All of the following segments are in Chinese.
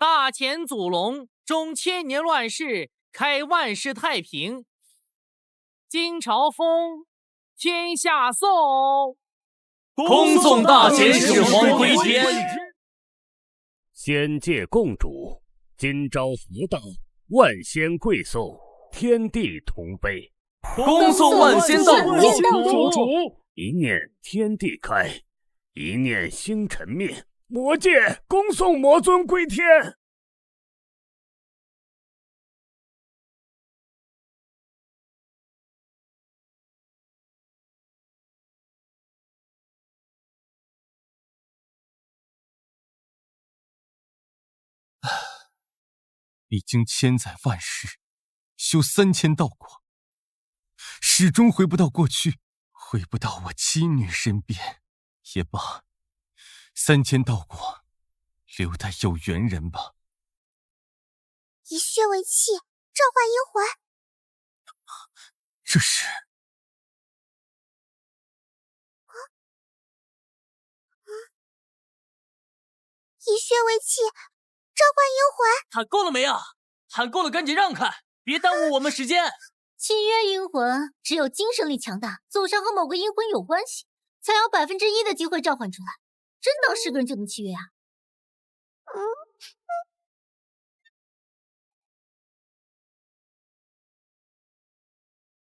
大乾祖龙，终千年乱世，开万世太平。金朝风，天下颂。恭送大乾始皇归天。仙界共主，今朝福大，万仙跪颂，天地同悲。恭送万仙到主，一念天地开，一念星辰灭。魔界恭送魔尊归天。历经千载万世，修3000道果，始终回不到过去，回不到我妻女身边。也罢，3000道果，留待有缘人吧。以血为契，召唤阴魂。这是以血为契，召唤阴魂。喊够了没啊？喊够了赶紧让开，别耽误我们时间。契约阴魂只有精神力强大，祖上和某个阴魂有关系，才有1%的机会召唤出来。真当是个人就能契约啊？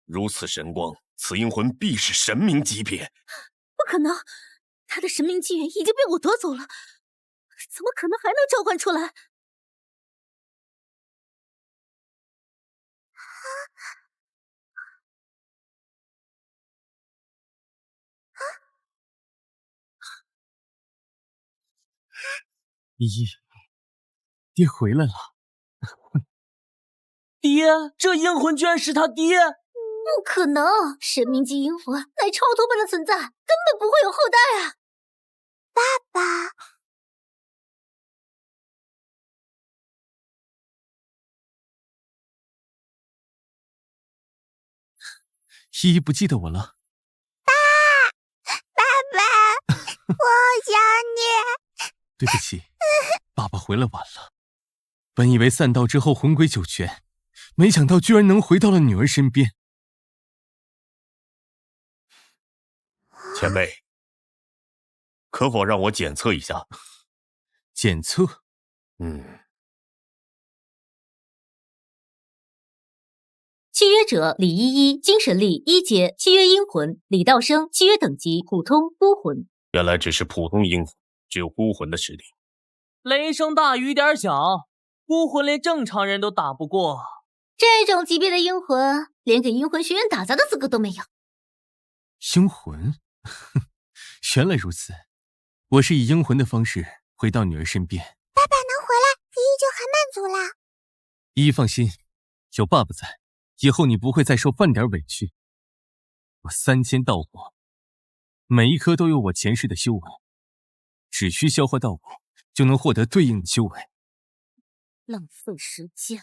如此神光，此阴魂必是神明级别。不可能，他的神明机缘已经被我夺走了，怎么可能还能召唤出来？依依，爹回来了。爹，这阴魂居然是他爹！不可能，神明级阴魂乃超脱般的存在，根本不会有后代啊！爸爸，依依不记得我了？爸爸，我好想你。对不起，爸爸回来晚了。本以为散道之后魂归九泉，没想到居然能回到了女儿身边。前辈，可否让我检测一下？检测？契约者李依依，精神力1阶，契约阴魂；李道生，契约等级普通孤魂。原来只是普通阴魂，只有孤魂的实力。雷声大雨点小，孤魂连正常人都打不过。这种级别的阴魂，连给阴魂学院打杂的资格都没有。阴魂？原来如此，我是以阴魂的方式回到女儿身边。爸爸能回来，依依就很满足啦。依依放心，有爸爸在，以后你不会再受半点委屈。我3000道果，每一颗都有我前世的修为，只需消化道果，就能获得对应的修为。浪费时间。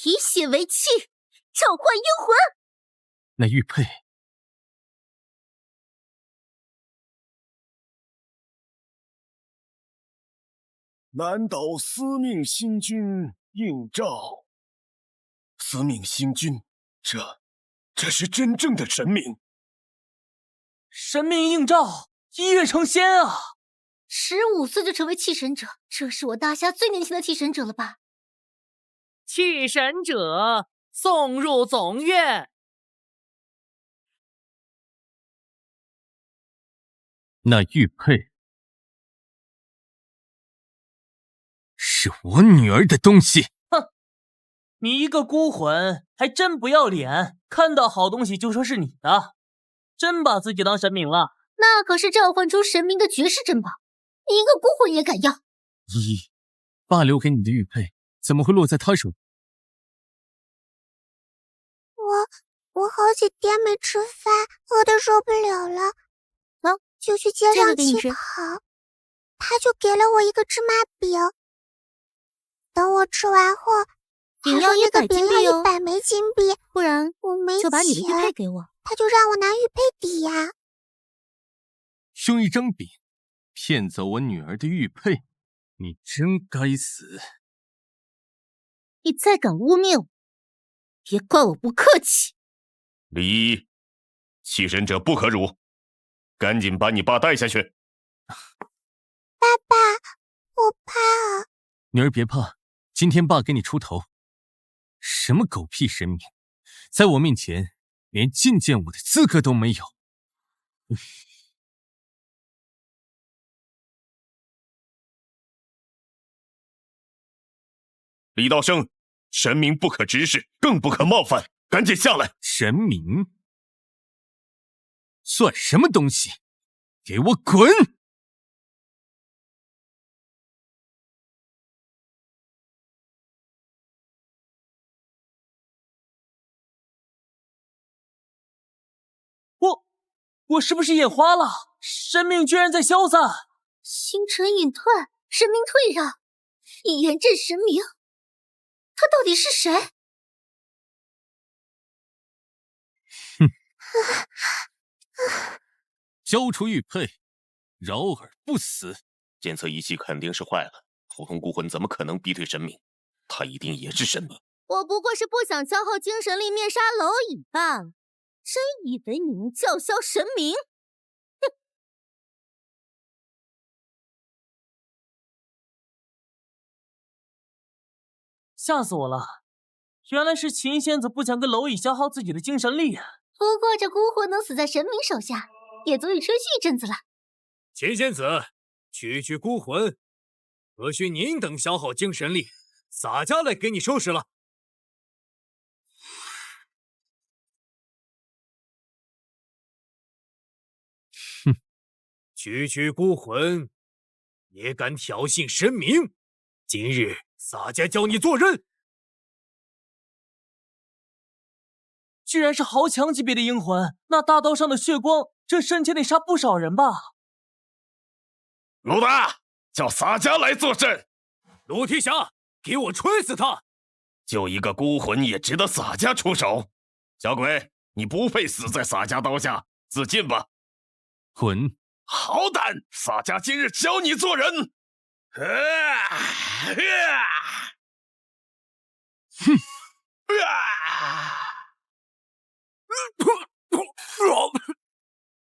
以血为契，召唤阴魂。那玉佩，南岛司命星君应召。司命星君，这是真正的神明。神明应召，一跃成仙啊！15岁就成为气神者，这是我大侠最年轻的气神者了吧？气神者送入总院。那玉佩是我女儿的东西。哼，你一个孤魂还真不要脸，看到好东西就说是你的，真把自己当神明了。那可是召唤出神明的绝世珍宝，你一个孤魂也敢要？依依，爸留给你的玉佩怎么会落在他手里？我好几天没吃饭，饿得受不了了，就去街上乞讨，他就给了我一个芝麻饼。等我吃完后，还说那个饼要100枚金币，不然我没就把你的玉钱佩给我。他就让我拿玉佩抵呀。用一张饼骗走我女儿的玉佩，你真该死！你再敢污蔑我，别怪我不客气。李一，弃神者不可辱，赶紧把你爸带下去。爸爸，我怕。女儿别怕，今天爸给你出头。什么狗屁神明，在我面前连觐见我的资格都没有。李道生，神明不可直视，更不可冒犯，赶紧下来！神明算什么东西？给我滚！我是不是眼花了？神明居然在消散！星辰隐退，神明退让，一言震神明，他到底是谁？哼！交出玉佩，饶尔不死。监测仪器肯定是坏了，普通孤魂怎么可能逼退神明？他一定也是神明。我不过是不想消耗精神力灭杀蝼蚁罢了。真以为你能叫嚣神明？哼！吓死我了！原来是秦仙子不想跟蝼蚁消耗自己的精神力啊！不过这孤魂能死在神明手下，也足以吹嘘一阵子了。秦仙子，区孤魂，何须您等消耗精神力，洒家来给你收拾了。区孤魂，也敢挑衅神明？今日洒家教你做人！居然是豪强级别的阴魂，那大刀上的血光，这瞬间得杀不少人吧？鲁达，叫洒家来坐镇。鲁提辖，给我锤死他！就一个孤魂也值得洒家出手？小鬼，你不配死在洒家刀下，自尽吧！滚！好胆！洒家今日教你做人！哼！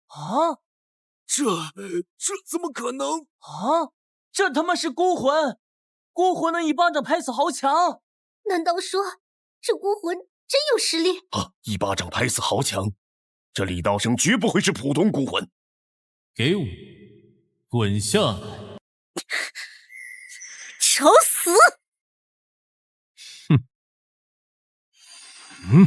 啊！这怎么可能啊！这他妈是孤魂！孤魂能一巴掌拍死豪强？难道说这孤魂真有实力？啊！一巴掌拍死豪强，这李道生绝不会是普通孤魂。给我滚下来！找死！哼！嗯。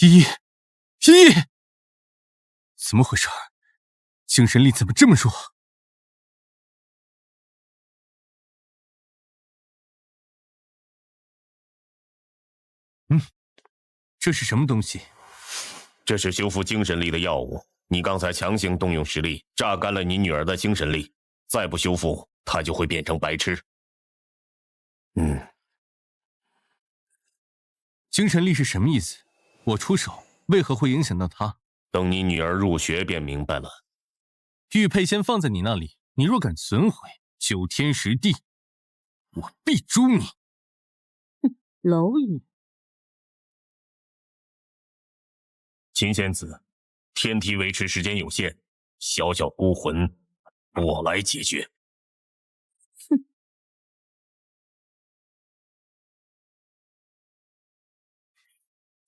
依依，怎么回事？精神力怎么这么弱？这是什么东西？这是修复精神力的药物。你刚才强行动用实力，榨干了你女儿的精神力，再不修复，她就会变成白痴。精神力是什么意思？我出手为何会影响到她？等你女儿入学便明白了。玉佩先放在你那里，你若敢损毁，9天10地，我必诛你！哼，蝼蚁！秦仙子，天梯维持时间有限，小小孤魂，我来解决。哼！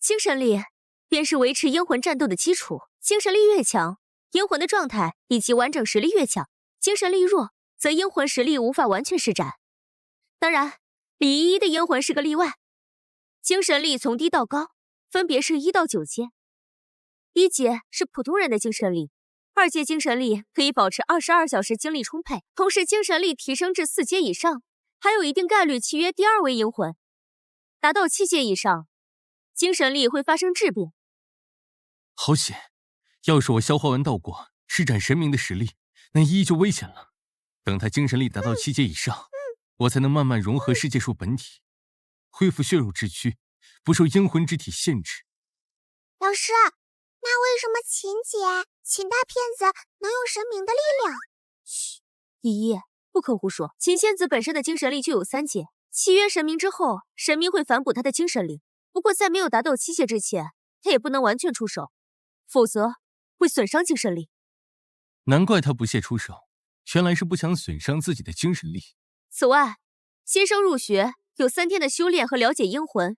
精神力便是维持阴魂战斗的基础，精神力越强，阴魂的状态以及完整实力越强；精神力弱，则阴魂实力无法完全施展。当然，李依依的阴魂是个例外，精神力从低到高，分别是1到9阶。1阶是普通人的精神力，2阶精神力可以保持22小时精力充沛，同时精神力提升至4阶以上，还有一定概率契约第2位阴魂。达到7阶以上，精神力会发生质变。好险，要是我消化完道果，施展神明的实力，那依依就危险了。等他精神力达到7阶以上，我才能慢慢融合世界树本体，恢复血肉之躯，不受阴魂之体限制。老师，那为什么秦姐、秦大骗子能用神明的力量？嘘，依依，不可胡说。秦仙子本身的精神力就有3阶，契约神明之后，神明会反哺他的精神力。不过在没有达到7阶之前，他也不能完全出手，否则会损伤精神力。难怪他不屑出手，原来是不想损伤自己的精神力。此外，新生入学有3天的修炼和了解阴魂，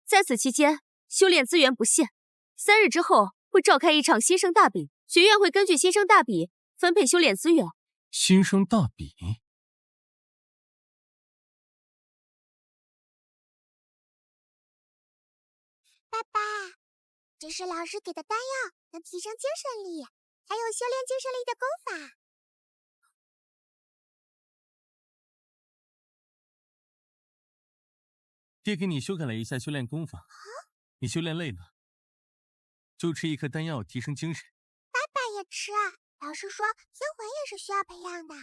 在此期间修炼资源不限。3日之后会召开一场新生大比，学院会根据新生大比分配修炼资源。新生大比？爸爸，这是老师给的丹药，能提升精神力，还有修炼精神力的功法。爹给你修改了一下修炼功法，你修炼累了，就吃一颗丹药提升精神。爸爸也吃啊，老师说阴魂也是需要培养的。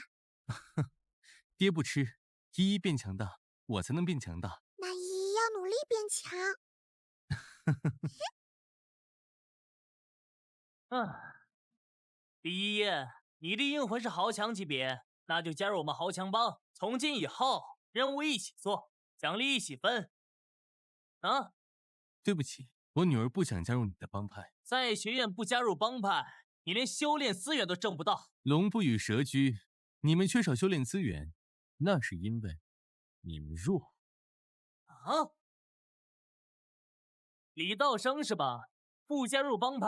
爹不吃，依依变强大，我才能变强大。那依依要努力变强。第一，你的阴魂是豪强级别，那就加入我们豪强帮。从今以后，任务一起做，奖励一起分。啊，对不起，我女儿不想加入你的帮派。在学院不加入帮派，你连修炼资源都挣不到。龙不与蛇居，你们缺少修炼资源，那是因为你们弱。啊？李道生是吧？不加入帮派，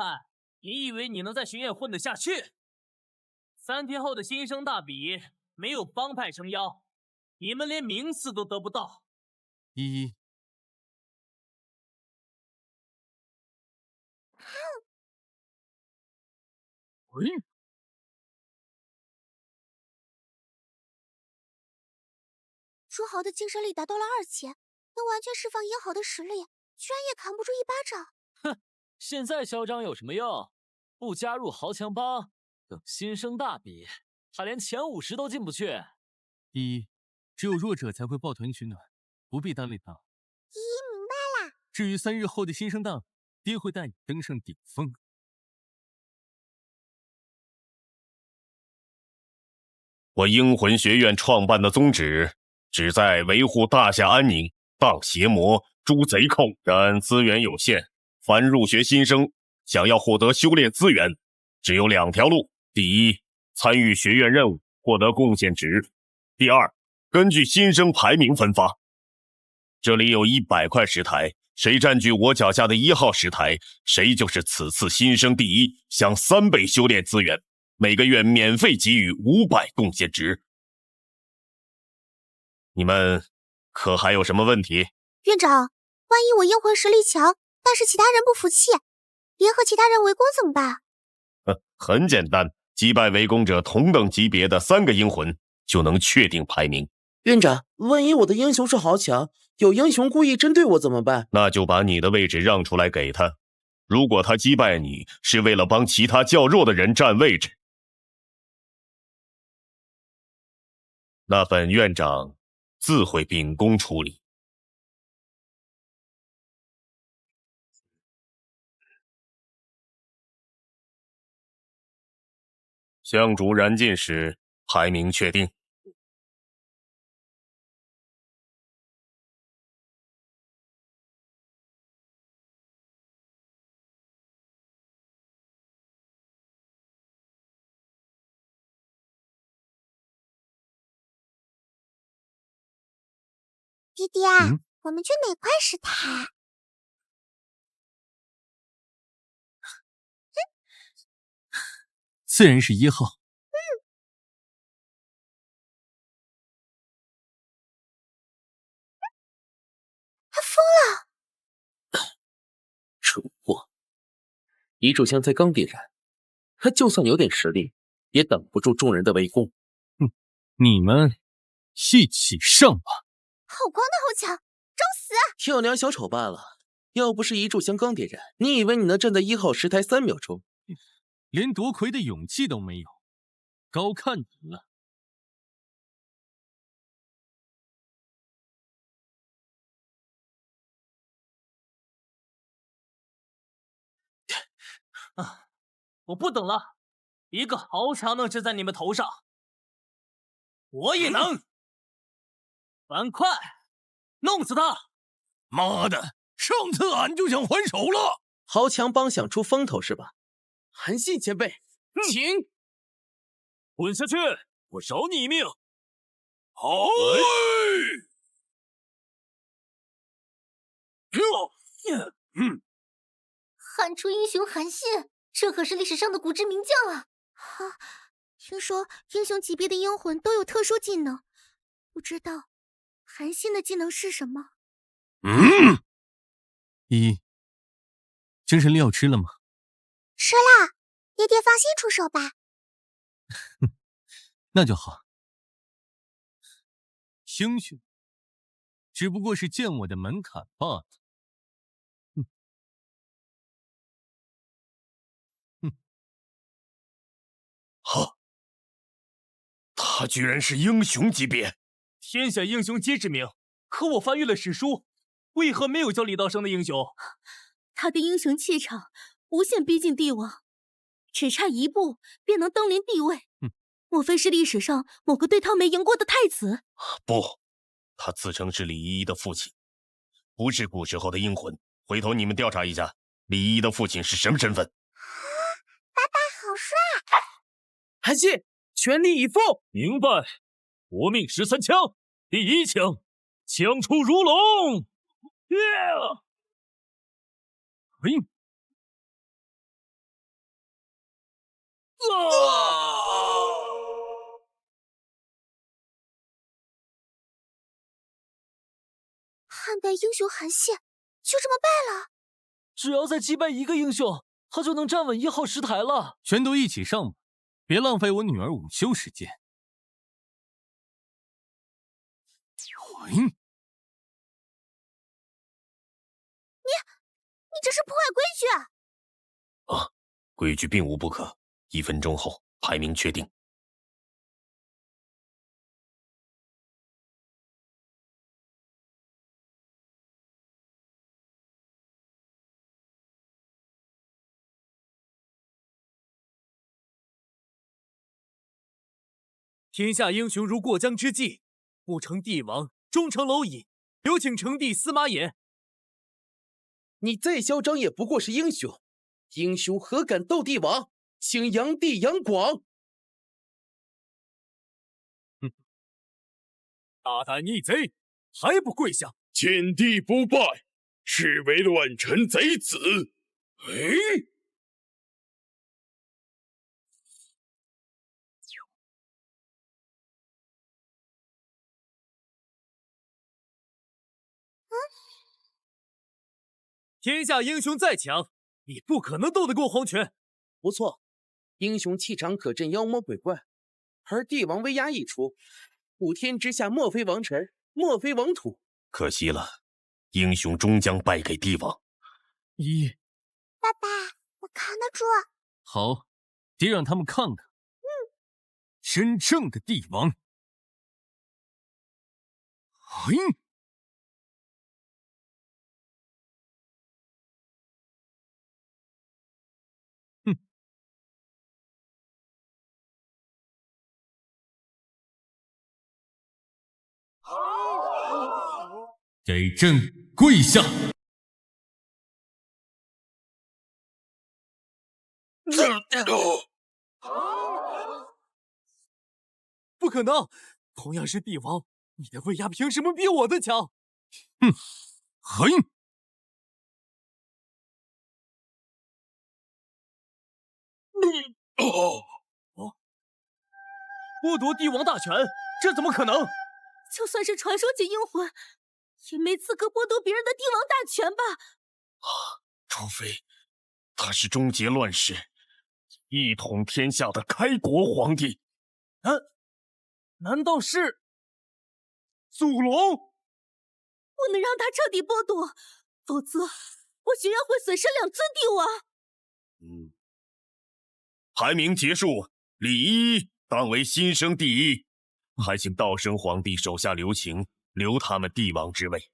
你以为你能在学院混得下去？3天后的新生大比，没有帮派撑腰，你们连名次都得不到。依依，朱豪的精神力达到了2阶，能完全释放殷豪的实力，居然也扛不住一巴掌。哼，现在嚣张有什么用？不加入豪强帮，等新生大比，他连前50都进不去。依依，只有弱者才会抱团取暖，不必搭理他。依依明白了。至于3日后的新生大比，爹会带你登上顶峰。我阴魂学院创办的宗旨，旨在维护大夏安宁，荡邪魔，诛贼寇。然资源有限，凡入学新生想要获得修炼资源，只有2条路：第一，参与学院任务，获得贡献值；第二，根据新生排名分发。这里有100块石台，谁占据我脚下的1号石台，谁就是此次新生第一，享3倍修炼资源。每个月免费给予500贡献值。你们可还有什么问题？院长，万一我阴魂实力强，但是其他人不服气，联合其他人围攻怎么办？很简单，击败围攻者同等级别的3个阴魂，就能确定排名。院长，万一我的英雄是豪强，有英雄故意针对我怎么办？那就把你的位置让出来给他。如果他击败你是为了帮其他较弱的人占位置，那本院长自会秉公处理。香烛燃尽时，排名确定。弟弟啊，我们去哪块石台？自然是1号。他疯了！蠢货！一炷香才刚点燃，他就算有点实力，也挡不住众人的围攻。你们一起上吧！好光的豪强，找死！跳梁小丑罢了，要不是一炷香刚点燃，你以为你能站在1号石台3秒钟？连夺魁的勇气都没有，高看你了。我不等了，一个豪强能治在你们头上，我也能。樊哙，弄死他！妈的，上次俺就想还手了。豪强帮想出风头是吧？韩信前辈，请滚下去，我饶你一命。好。汉初英雄韩信，这可是历史上的古之名将啊！哈，听说英雄级别的阴魂都有特殊技能，不知道韩信的技能是什么？精神力要吃了吗？吃啦，爹爹放心出手吧。那就好。英雄只不过是见我的门槛罢了。哈，他居然是英雄级别！天下英雄皆知名，可我翻阅了史书，为何没有叫李道生的英雄？他的英雄气场无限逼近帝王，只差一步便能登临帝位。莫非是历史上某个对他没赢过的太子？不，他自称是李依依的父亲，不是古时候的英魂。回头你们调查一下，李依依的父亲是什么身份？爸爸好帅！韩信，全力以赴！明白。夺命13枪，第1枪，枪出如龙。汉代英雄韩信就这么败了？只要再击败一个英雄，他就能站稳1号石台了。全都一起上吧，别浪费我女儿午休时间。你这是破坏规矩！啊，规矩并无不可。1分钟后排名确定。天下英雄如过江之鲫，不成帝王终成蝼蚁。有请成帝司马炎。你再嚣张也不过是英雄，英雄何敢斗帝王？请扬帝杨广。大胆逆贼，还不跪下！见帝不拜，是为乱臣贼子。天下英雄再强，你不可能斗得过黄泉。不错，英雄气场可镇妖魔鬼怪，而帝王威压一出，5天之下莫非王臣，莫非王土。可惜了，英雄终将败给帝王。爸爸，我扛得住。好，爹让他们看看，真正的帝王。给朕跪下！不可能，同样是帝王，你的威压凭什么比我的强？剥夺帝王大权，这怎么可能？就算是传说级英魂，也没资格剥夺别人的帝王大权吧？除非他是终结乱世、一统天下的开国皇帝。难道是祖龙？不能让他彻底剥夺，否则我学院会损失2尊帝王。排名结束，李依依当为新生第一，还请道生皇帝手下留情，留他们帝王之位。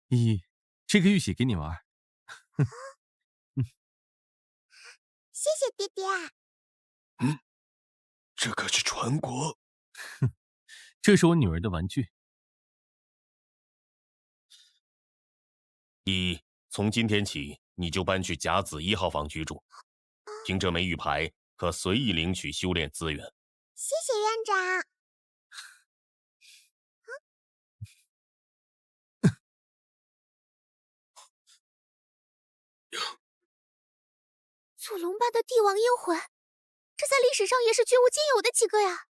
依依，这个玉玺给你玩。谢谢爹爹。这可是传国。这是我女儿的玩具。依依，从今天起，你就搬去甲子1号房居住。凭这枚玉牌，可随意领取修炼资源。谢谢院长。祖龙般的帝王阴魂，这在历史上也是绝无仅有的几个呀！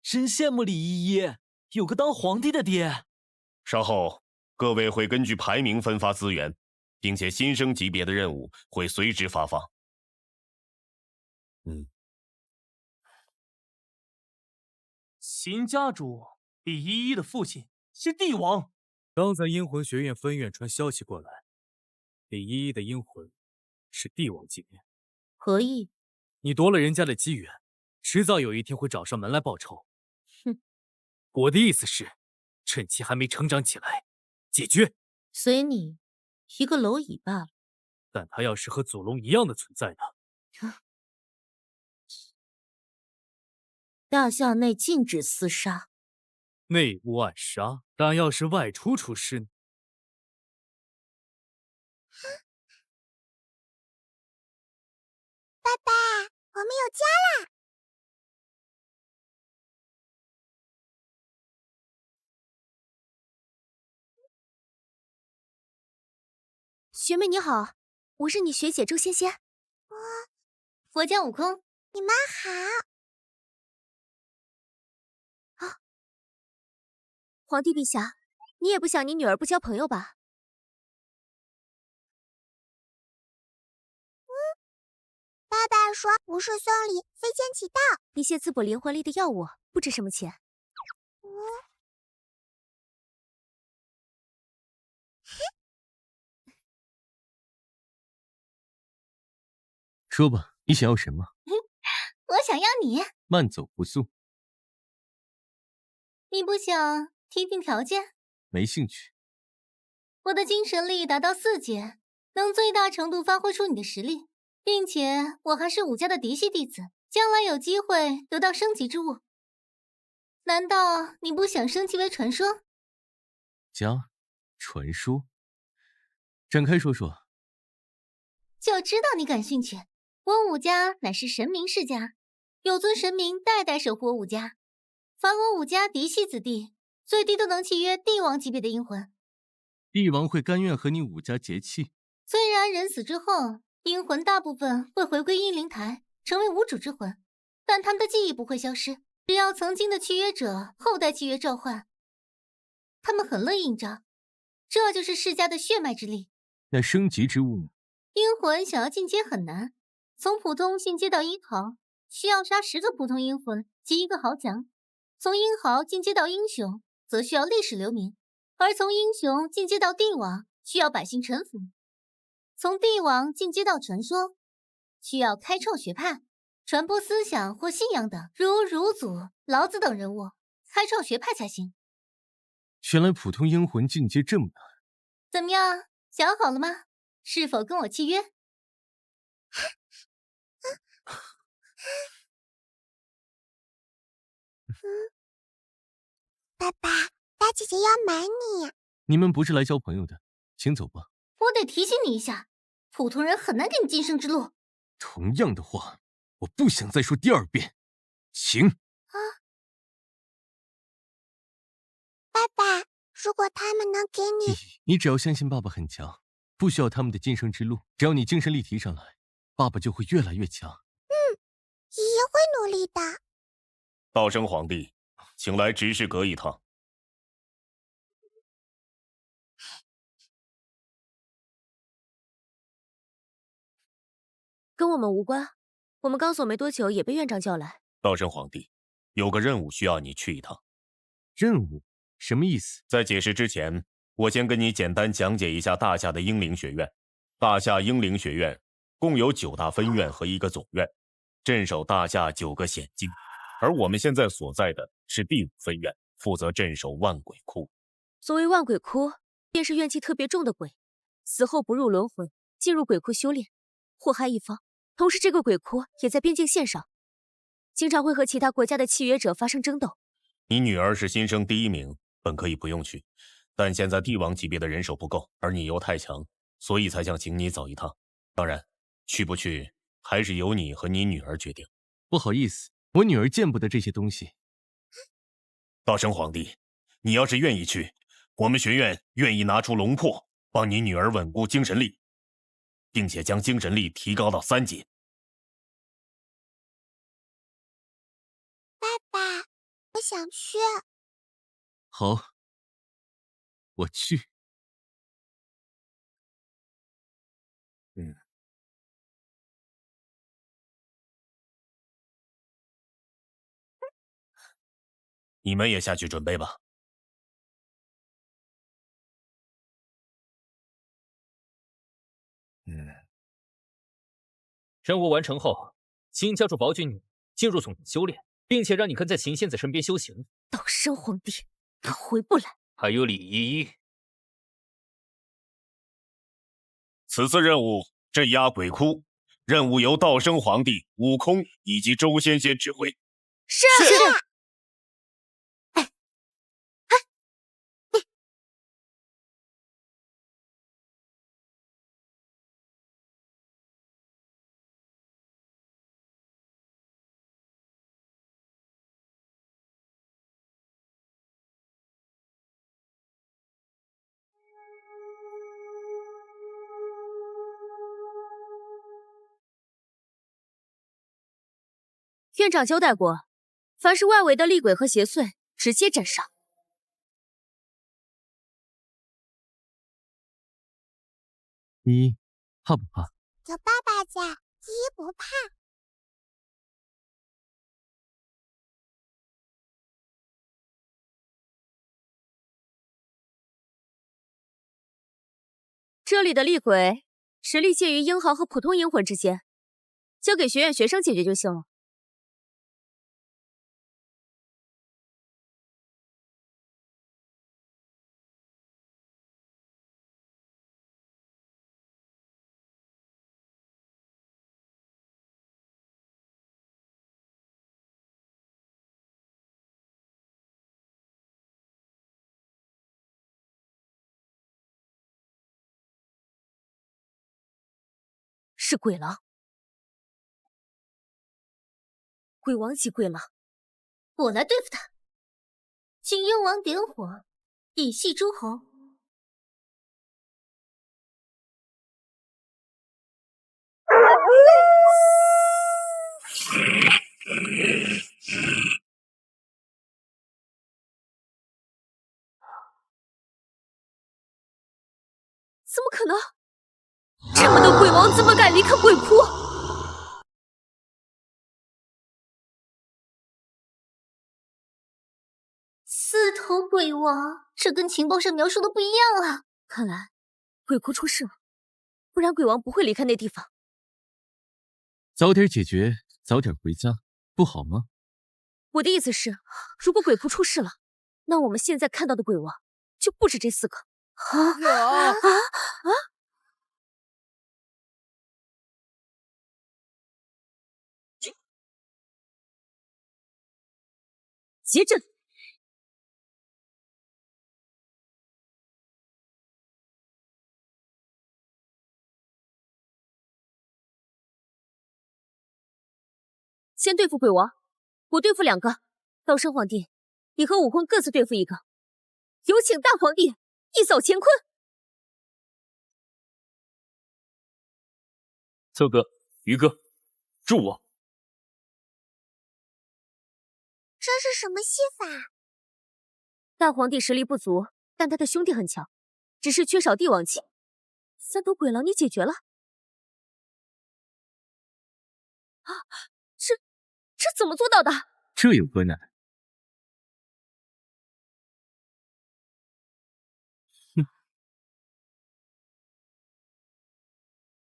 真羡慕李依依，有个当皇帝的爹。稍后，各位会根据排名分发资源，并且新生级别的任务会随之发放。新家主李依依的父亲是帝王。刚在阴魂学院分院传消息过来，李依依的阴魂是帝王级别。何意？你夺了人家的机缘，迟早有一天会找上门来报仇。哼！我的意思是，趁其还没成长起来，解决。随你一个蝼蚁罢了。但他要是和祖龙一样的存在呢？大校内禁止厮杀，内无暗杀，但要是外出出事呢？爸爸，我们有家啦！学妹你好，我是你学姐周仙仙。佛家悟空，你们好。皇帝陛下，你也不想你女儿不交朋友吧？爸爸说无事送礼，非奸即盗。一些滋补灵魂力的药物不值什么钱。说吧，你想要什么？我想要你。慢走不速。你不想听听条件？没兴趣。我的精神力达到4阶，能最大程度发挥出你的实力，并且我还是武家的嫡系弟子，将来有机会得到升级之物。难道你不想升级为传说？传说，展开说说。就知道你感兴趣。我武家乃是神明世家，有尊神明代代守护我武家。凡我武家嫡系子弟，最低都能契约帝王级别的阴魂。帝王会甘愿和你武家结契？虽然人死之后，阴魂大部分会回归阴灵台，成为无主之魂，但他们的记忆不会消失。只要曾经的契约者后代契约召唤，他们很乐意应召。这就是世家的血脉之力。那升级之物呢？阴魂想要进阶很难，从普通进阶到英豪，需要杀10个普通阴魂及1个豪强；从英豪进阶到英雄，则需要历史留名；而从英雄进阶到帝王，需要百姓臣服；从帝王进阶到传说，需要开创学派，传播思想或信仰等，如儒祖、老子等人物，开创学派才行。原来普通阴魂进阶这么难。怎么样，想好了吗？是否跟我契约？爸爸，大姐姐要买你。你们不是来交朋友的，请走吧。我得提醒你一下，普通人很难给你晋升之路。同样的话，我不想再说第2遍。请。爸爸，如果他们能给你……你只要相信爸爸很强，不需要他们的晋升之路。只要你精神力提上来，爸爸就会越来越强。爷爷会努力的。道生皇帝，请来执事阁一趟。跟我们无关。我们刚走没多久，也被院长叫来。道生皇帝，有个任务需要你去一趟。任务？什么意思？在解释之前，我先跟你简单讲解一下大夏的英灵学院。大夏英灵学院共有9大分院和1个总院，镇守大夏9个险境。而我们现在所在的是第5分院，负责镇守万鬼窟。所谓万鬼窟，便是怨气特别重的鬼，死后不入轮回，进入鬼窟修炼，祸害一方。同时，这个鬼窟也在边境线上，经常会和其他国家的契约者发生争斗。你女儿是新生第1名，本可以不用去，但现在帝王级别的人手不够，而你又太强，所以才想请你走一趟。当然，去不去还是由你和你女儿决定。不好意思，我女儿见不得这些东西。道生皇帝，你要是愿意去，我们学院愿意拿出龙魄，帮你女儿稳固精神力，并且将精神力提高到3级。爸爸，我想去。好，我去。你们也下去准备吧。任务完成后，请加入宝君女进入总院修炼，并且让你跟在秦仙子身边修行。道生皇帝，他回不来。还有李依依。此次任务镇压鬼窟，任务由道生皇帝、悟空以及周仙仙指挥。是。院长交代过，凡是外围的厉鬼和邪祟，直接斩杀。依依，怕不怕？有爸爸在，依依不怕。这里的厉鬼实力介于英豪和普通阴魂之间，交给学院学生解决就行了。是鬼狼，鬼王级鬼狼，我来对付他。请幽王点火，以系诸侯。怎么可能？这么多鬼王怎么敢离开鬼窟？4头鬼王，这跟情报上描述的不一样啊！看来鬼窟出事了，不然鬼王不会离开那地方。早点解决，早点回家，不好吗？我的意思是，如果鬼窟出事了，那我们现在看到的鬼王就不止这4个。结阵！先对付鬼王，我对付2个。道生皇帝，你和悟空各自对付1个。有请大皇帝一扫乾坤。策哥、于哥，助我！这是什么戏法？大皇帝实力不足，但他的兄弟很强，只是缺少帝王气。3头鬼狼你解决了？这怎么做到的？这有多难？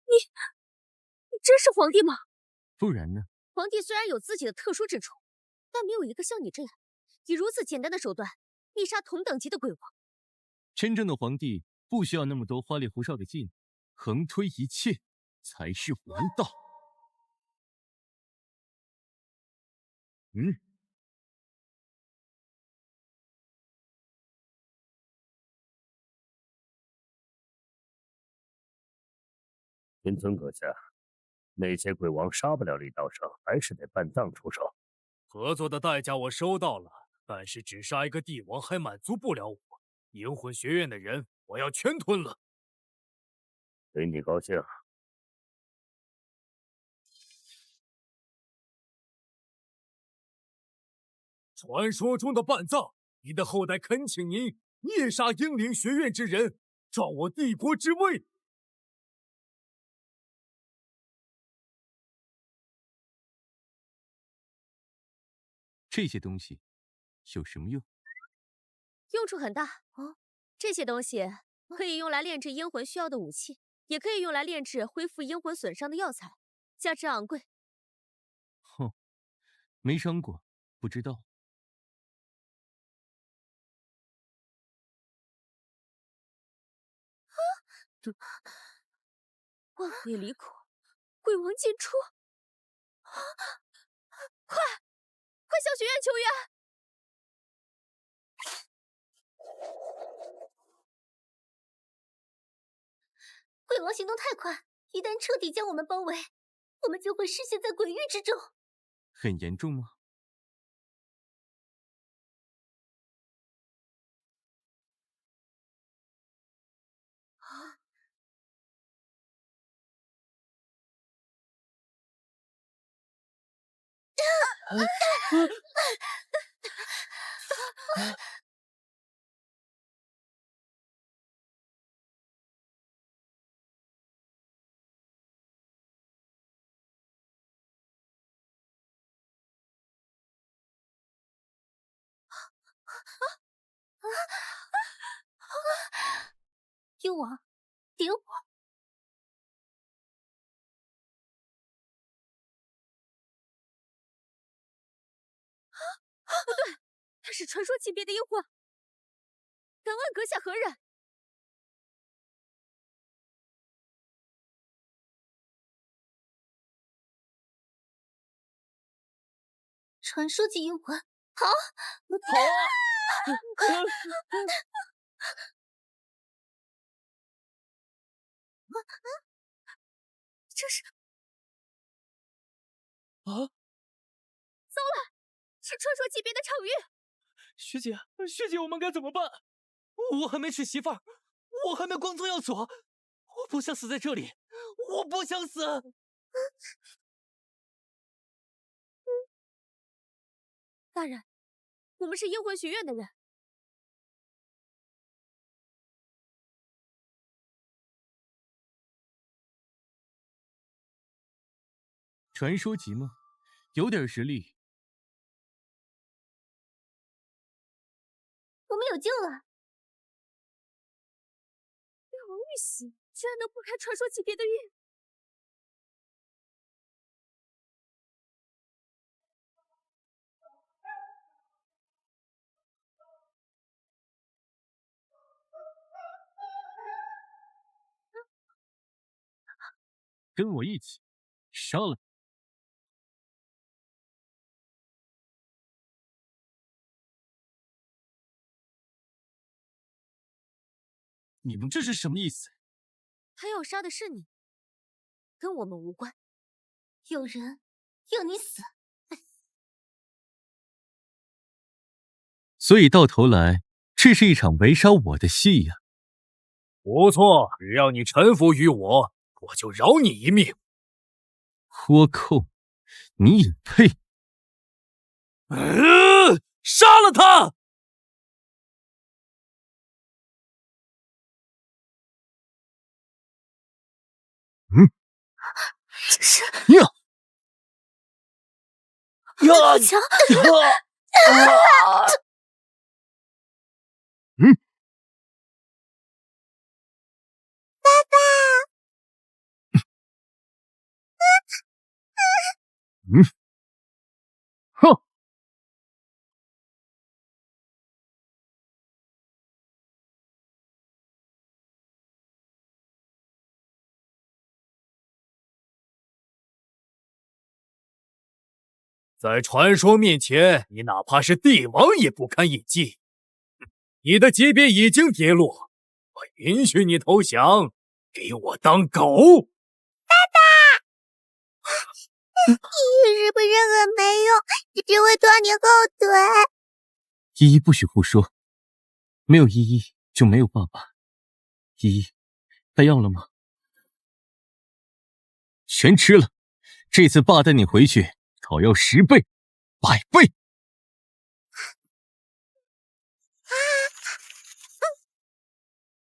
你真是皇帝吗？不然呢？皇帝虽然有自己的特殊之处，但没有一个像你这样，以如此简单的手段灭杀同等级的鬼王。真正的皇帝不需要那么多花里胡哨的技能，横推一切才是王道。云吞阁下，那些鬼王杀不了李道生，还是得办葬出手。合作的代价我收到了，但是只杀一个帝王还满足不了我。银魂学院的人，我要全吞了。随你高兴。传说中的半葬，你的后代恳请您灭杀英灵学院之人，壮我帝国之威。这些东西有什么用？用处很大哦。这些东西可以用来炼制阴魂需要的武器，也可以用来炼制恢复阴魂损伤的药材，价值昂贵。哼，没伤过，不知道。万鬼离苦，鬼王进出！快向学院求援！鬼王行动太快，一旦彻底将我们包围，我们就会失陷在鬼域之中。很严重吗？幽王，点火！不对，他是传说级别的阴魂。敢问阁下何人？传说级阴魂，好，跑啊！这是啊！糟了，是传说级别的场域。学姐，学姐，我们该怎么办？我还没娶媳妇儿，我还没光宗耀祖，我不想死在这里，我不想死。大人，我们是阴魂学院的人。传说级吗？有点实力。我们有救了！玉王玉玺居然能破开传说级别的运。跟我一起杀了！你们这是什么意思？他要杀的是你，跟我们无关。有人要你死，所以到头来，这是一场围杀我的戏呀！不错，只要你臣服于我，我就饶你一命。倭寇，你也配？杀了他！这是呀！好强！爸爸！哼！在传说面前，你哪怕是帝王也不堪一击。你的级别已经跌落，我允许你投降，给我当狗！爸爸，依依是不是很没用，只会拖你后腿？依依不许胡说，没有依依就没有爸爸。依依，还要了吗？全吃了，这次爸带你回去，讨要10倍、100倍。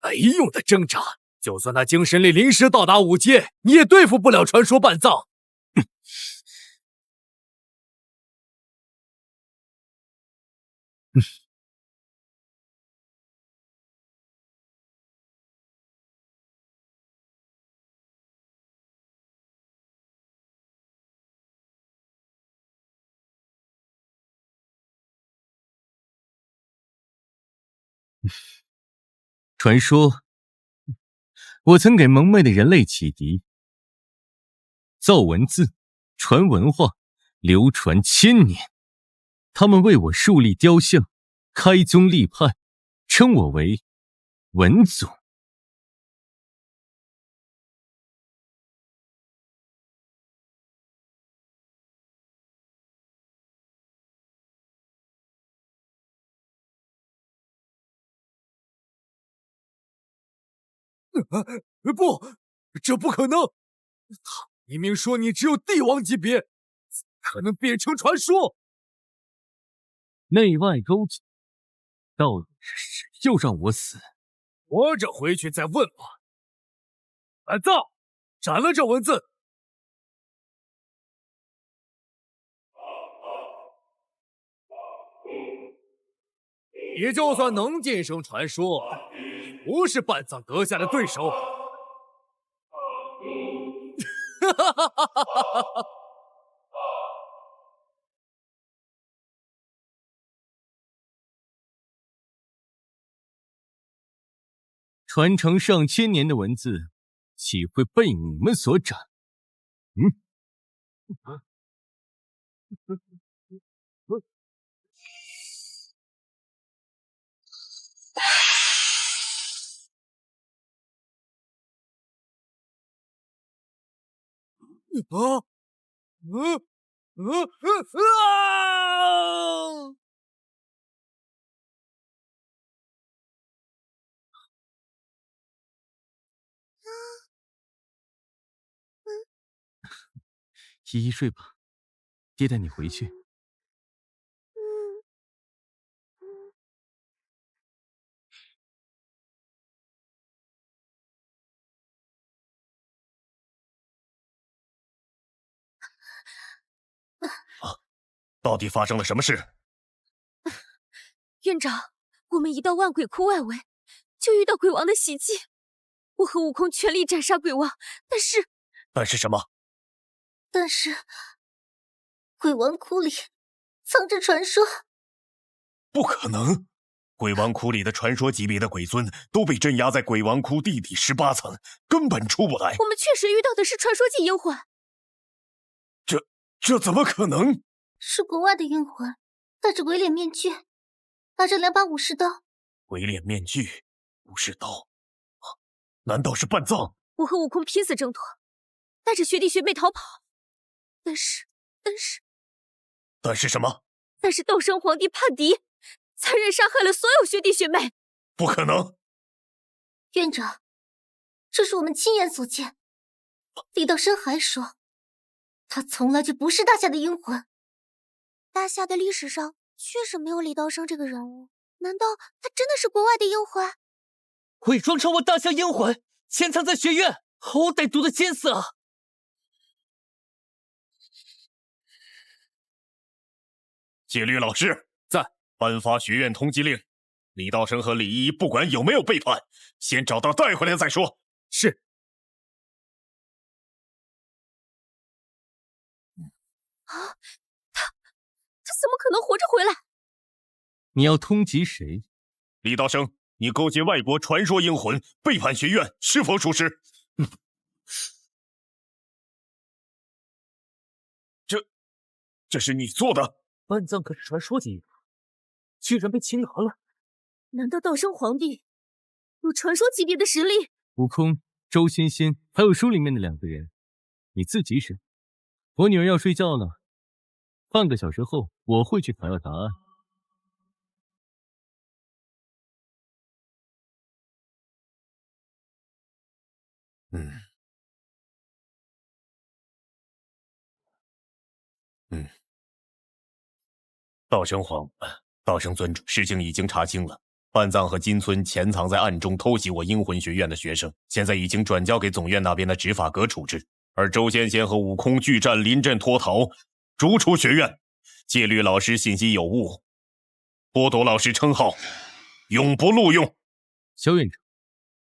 没用的挣扎，就算他精神力临时到达5阶，你也对付不了传说半藏。传说，我曾给蒙昧的人类启迪，造文字，传文化，流传1000年。他们为我树立雕像，开宗立派，称我为文祖。不，这不可能！他明明说你只有帝王级别，怎么可能变成传说？内外勾结，到底是谁又让我死？活着回去再问吧。半藏，斩了这文字！你就算能晋升传说，也不是半藏阁下的对手。哈哈哈哈哈哈！传承上千年的文字，岂会被你们所斩？依依睡吧，爹带你回去。到底发生了什么事？院长，我们一到万鬼窟外围，就遇到鬼王的袭击。我和悟空全力斩杀鬼王，但是什么？但是鬼王窟里藏着传说。不可能！鬼王窟里的传说级别的鬼尊都被镇压在鬼王窟地底18层，根本出不来。我们确实遇到的是传说级阴魂。这怎么可能？是国外的阴魂，戴着鬼脸面具，拿着2把武士刀。鬼脸面具，武士刀，难道是半藏？我和悟空拼死挣脱，带着学弟学妹逃跑，但是什么？但是斗圣皇帝叛敌，残忍杀害了所有学弟学妹。不可能！院长，这是我们亲眼所见。李道生还说，他从来就不是大夏的阴魂。大夏的历史上确实没有李道生这个人物，难道他真的是国外的阴魂？伪装成我大夏阴魂，潜藏在学院，好歹毒的奸色啊！戒律老师在，颁发学院通缉令。李道生和李依依不管有没有背叛，先找他带回来再说。是。啊，他怎么可能活着回来？你要通缉谁？李道生，你勾结外国传说英魂，背叛学院，是否属实？这是你做的？半藏可是传说级，居然被擒拿了。难道道生皇帝有传说级别的实力？悟空、周仙仙还有书里面的2个人，你自己审。我女儿要睡觉了，半个小时后我会去讨要答案。道生尊主，事情已经查清了。半藏和金村潜藏在暗中偷袭我阴魂学院的学生，现在已经转交给总院那边的执法阁处置。而周仙仙和悟空拒战临阵脱逃，逐出学院。戒律老师信息有误，剥夺老师称号，永不录用。萧院长，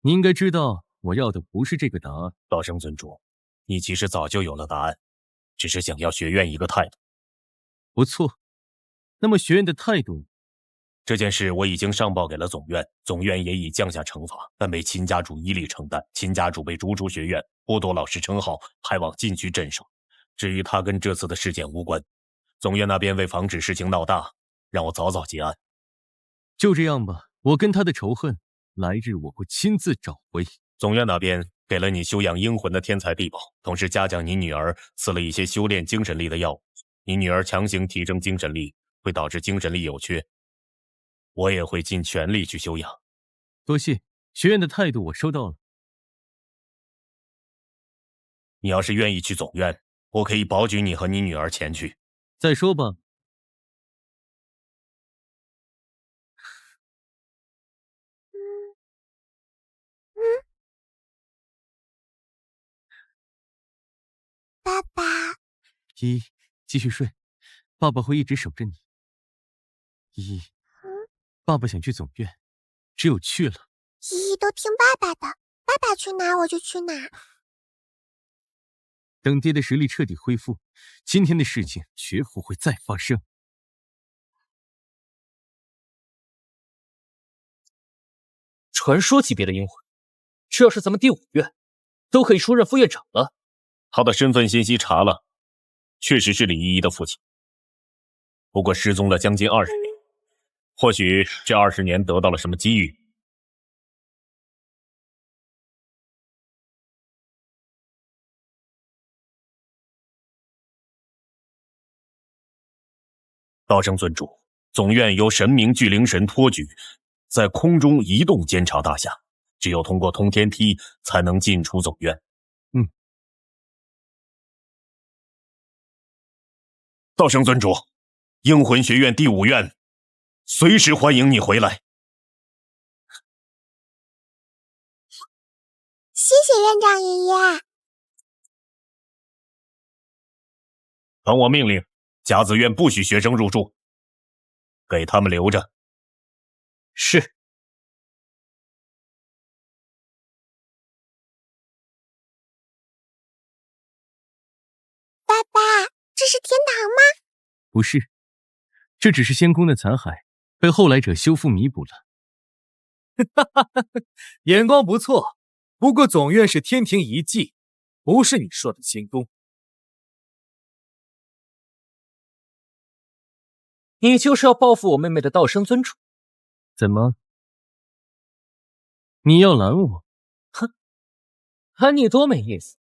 你应该知道我要的不是这个答案。道生尊主，你其实早就有了答案，只是想要学院一个态度。不错，那么学院的态度？这件事我已经上报给了总院，总院也已降下惩罚，但被秦家主一力承担。秦家主被逐出学院，剥夺老师称号，派往禁区镇守。至于他跟这次的事件无关，总院那边为防止事情闹大，让我早早结案。就这样吧，我跟他的仇恨，来日我会亲自找回。总院那边给了你修养阴魂的天才地宝，同时嘉奖你女儿赐了一些修炼精神力的药物。你女儿强行提升精神力，会导致精神力有缺。我也会尽全力去修养。多谢，学院的态度我收到了。你要是愿意去总院，我可以保举你和你女儿前去。再说吧。爸爸，依依，继续睡，爸爸会一直守着你。依依，爸爸想去总院，只有去了。依依都听爸爸的，爸爸去哪我就去哪。等爹的实力彻底恢复，今天的事情绝不会再发生。传说级别的阴魂，这要是咱们第5院，都可以出任副院长了。他的身份信息查了，确实是李依依的父亲，不过失踪了将近20年，或许这20年得到了什么机遇。道生尊主，总院由神明巨灵神托举，在空中移动监察大厦，只有通过通天梯才能进出总院。道生尊主，阴魂学院第5院随时欢迎你回来。谢谢院长爷爷。等我命令，甲子院不许学生入住，给他们留着。是。爸爸，这是天堂吗？不是，这只是仙宫的残骸，被后来者修复弥补了。眼光不错，不过总院是天庭遗迹，不是你说的仙宫。你就是要报复我妹妹的道生尊主？怎么？你要拦我？哼，喊你多没意思。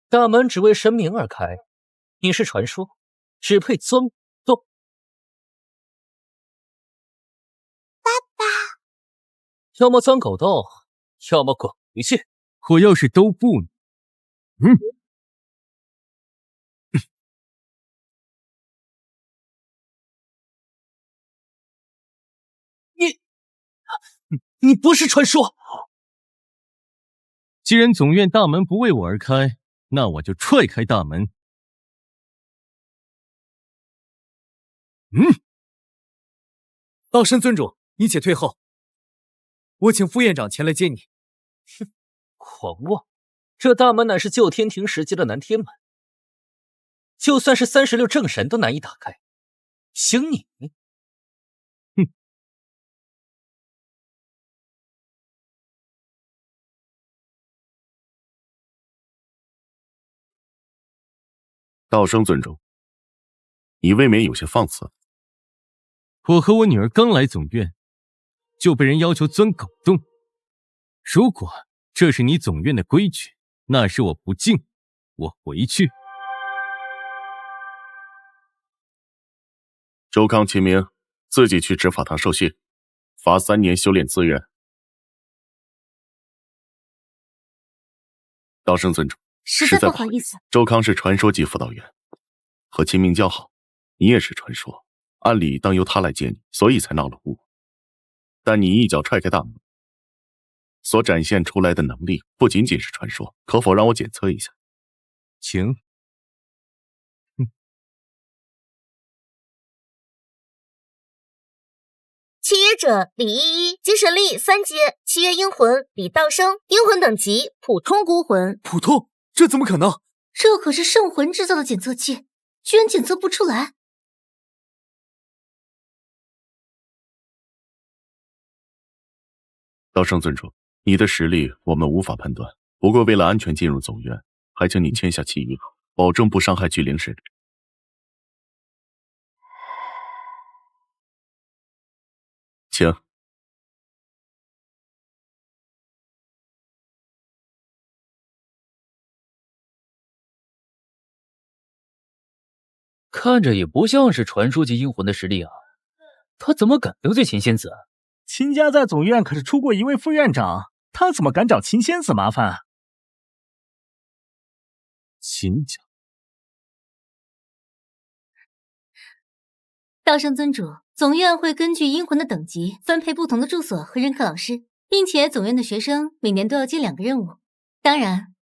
大门只为神明而开，你是传说，只配钻洞。爸爸，要么钻狗洞，要么滚回去。我要是都不呢？你不是传说。既然总院大门不为我而开，那我就踹开大门。道生尊主，你且退后，我请副院长前来接你。哼，狂妄！这大门乃是旧天庭时期的南天门，就算是36正神都难以打开，兴你？哼！道生尊主，你未免有些放肆。我和我女儿刚来总院，就被人要求钻狗洞。如果这是你总院的规矩，那是我不敬，我回去。周康、秦明自己去执法堂受训，罚3年修炼资源。道生尊主，实在不好意思。周康是传说级辅导员，和秦明交好，你也是传说，按理当由他来接你，所以才闹了误。但你一脚踹开大门，所展现出来的能力不仅仅是传说，可否让我检测一下？请。契约者李依依，精神力3阶，契约阴魂李道生，阴魂等级普通孤魂。普通？这怎么可能？这可是圣魂制造的检测器，居然检测不出来。道生尊主，你的实力我们无法判断，不过为了安全进入总院，还请你签下契约，保证不伤害巨灵神。请。看着也不像是传说级阴魂的实力啊，他怎么敢得罪秦仙子？秦家在总院可是出过一位副院长，他怎么敢找秦仙子麻烦啊？秦家。道生尊主，总院会根据阴魂的等级分配不同的住所和任课老师，并且总院的学生每年都要接2个任务。当然，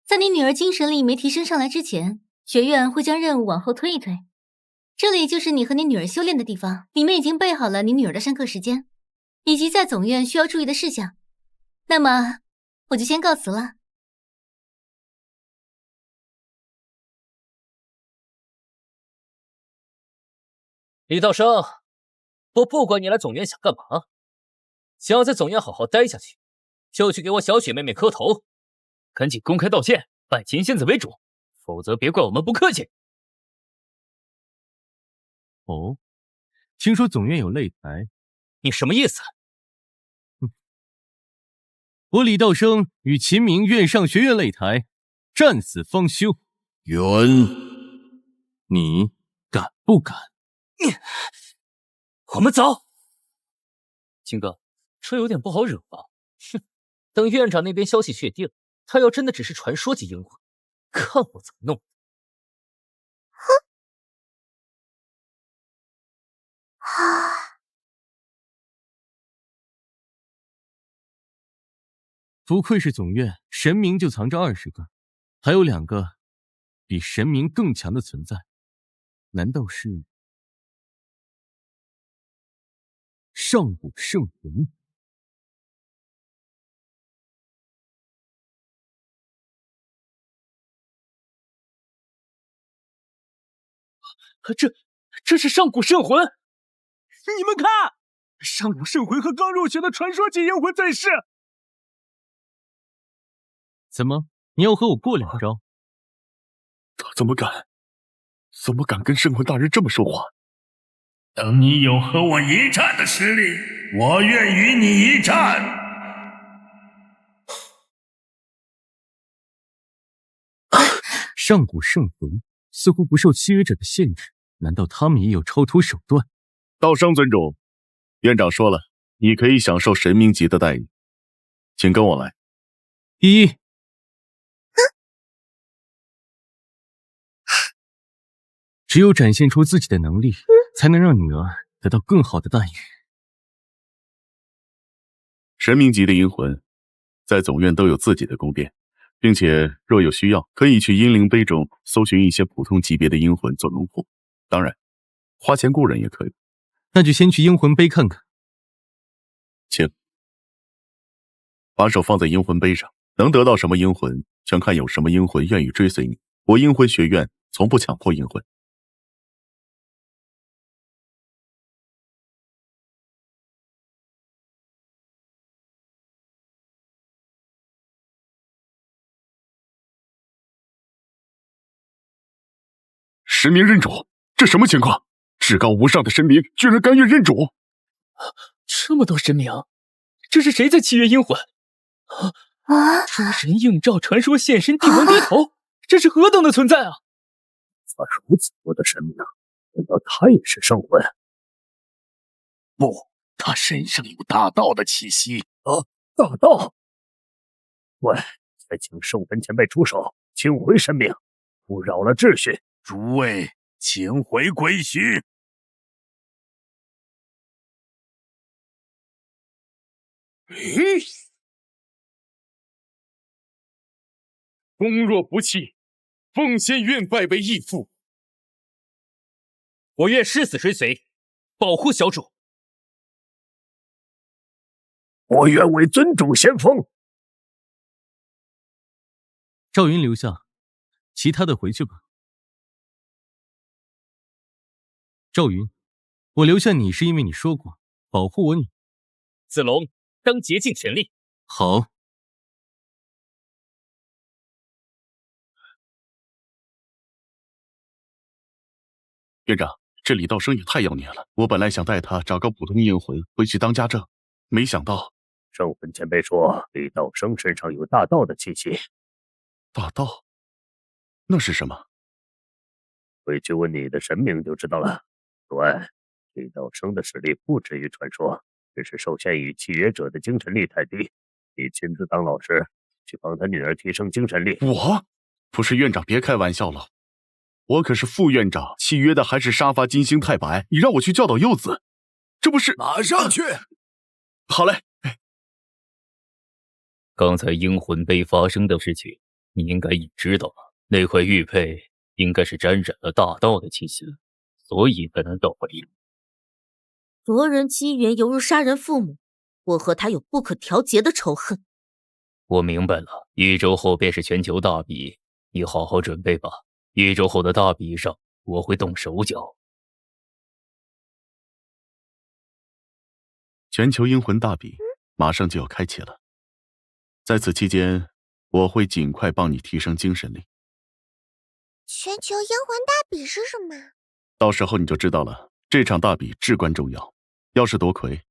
在你女儿精神力没提升上来之前，学院会将任务往后推一推。这里就是你和你女儿修炼的地方，里面已经备好了你女儿的上课时间，以及在总院需要注意的事项。那么，我就先告辞了。李道生，我不管你来总院想干嘛，想要在总院好好待下去，就去给我小雪妹妹磕头，赶紧公开道歉，拜秦仙子为主，否则别怪我们不客气。哦，听说总院有擂台，你什么意思？我李道生与秦明愿上学院擂台，战死方休。愿，你敢不敢？我们走。秦哥，这有点不好惹吧？哼，等院长那边消息确定，他要真的只是传说级阴魂，看我怎么弄。不愧是总院，神明就藏着20个，还有2个比神明更强的存在，难道是上古圣魂？这是上古圣魂！你们看，上古圣魂和刚入学的传说级阴魂对视。怎么，你要和我过2招？他怎么敢跟圣魂大人这么说话？等你有和我一战的实力，我愿与你一战。上古圣魂似乎不受契约者的限制，难道他们也有超脱手段？道生尊主，院长说了，你可以享受神明级的待遇，请跟我来。依只有展现出自己的能力，才能让女儿得到更好的待遇。神明级的阴魂，在总院都有自己的宫殿，并且若有需要，可以去阴灵碑中搜寻一些普通级别的阴魂做龙魄。当然，花钱雇人也可以。那就先去阴魂碑看看。请把手放在阴魂碑上，能得到什么阴魂，全看有什么阴魂愿意追随你。我阴魂学院从不强迫阴魂。神明认主，这什么情况？至高无上的神明居然甘愿认主！这么多神明，这是谁在契约阴魂？诸神应召传说现身，帝王低头，这是何等的存在啊！怎如此多的神明，难道他也是圣魂？不，他身上有大道的气息。大道！喂，再请圣魂前辈出手，请回神明，不扰了秩序。诸位，请回归墟。公若不弃，奉先愿拜为义父。我愿誓死追随，保护小主。我愿为尊主先锋。赵云留下，其他的回去吧。赵云，我留下你是因为你说过保护我女。子龙当竭尽全力。好。院长，这李道生也太妖孽了。我本来想带他找个普通阴魂回去当家政，没想到圣魂前辈说李道生身上有大道的气息。大道？那是什么？回去问你的神明就知道了。此外，李道生的实力不止于传说，只是受限于契约者的精神力太低。你亲自当老师，去帮他女儿提升精神力。我？不是院长，别开玩笑了。我可是副院长，契约的还是沙发金星太白，你让我去教导幼子，这不是……马上去！好嘞。刚才阴魂碑发生的事情，你应该也知道了。那块玉佩应该是沾染了大道的气息，所以才能召回。夺人机缘犹如杀人父母，我和他有不可调节的仇恨。我明白了，1周后便是全球大比，你好好准备吧。1周后的大比上，我会动手脚。全球阴魂大比马上就要开启了，在此期间，我会尽快帮你提升精神力。全球阴魂大比是什么？到时候你就知道了。这场大比至关重要，要是夺魁，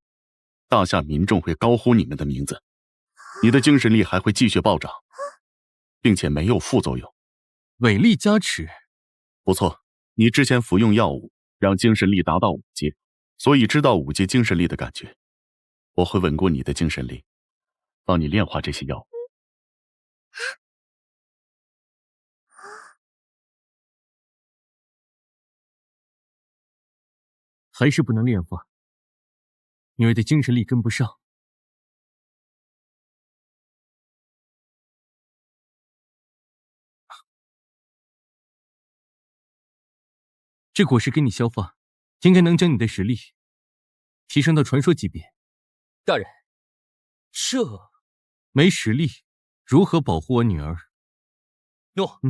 大夏民众会高呼你们的名字，你的精神力还会继续暴涨，并且没有副作用。伟力加持，不错，你之前服用药物让精神力达到5阶，所以知道5阶精神力的感觉。我会稳固你的精神力，帮你炼化这些药物。还是不能炼化，女儿的精神力跟不上。这果实给你消化，应该能将你的实力提升到传说级别。大人，这没实力，如何保护我女儿？诺。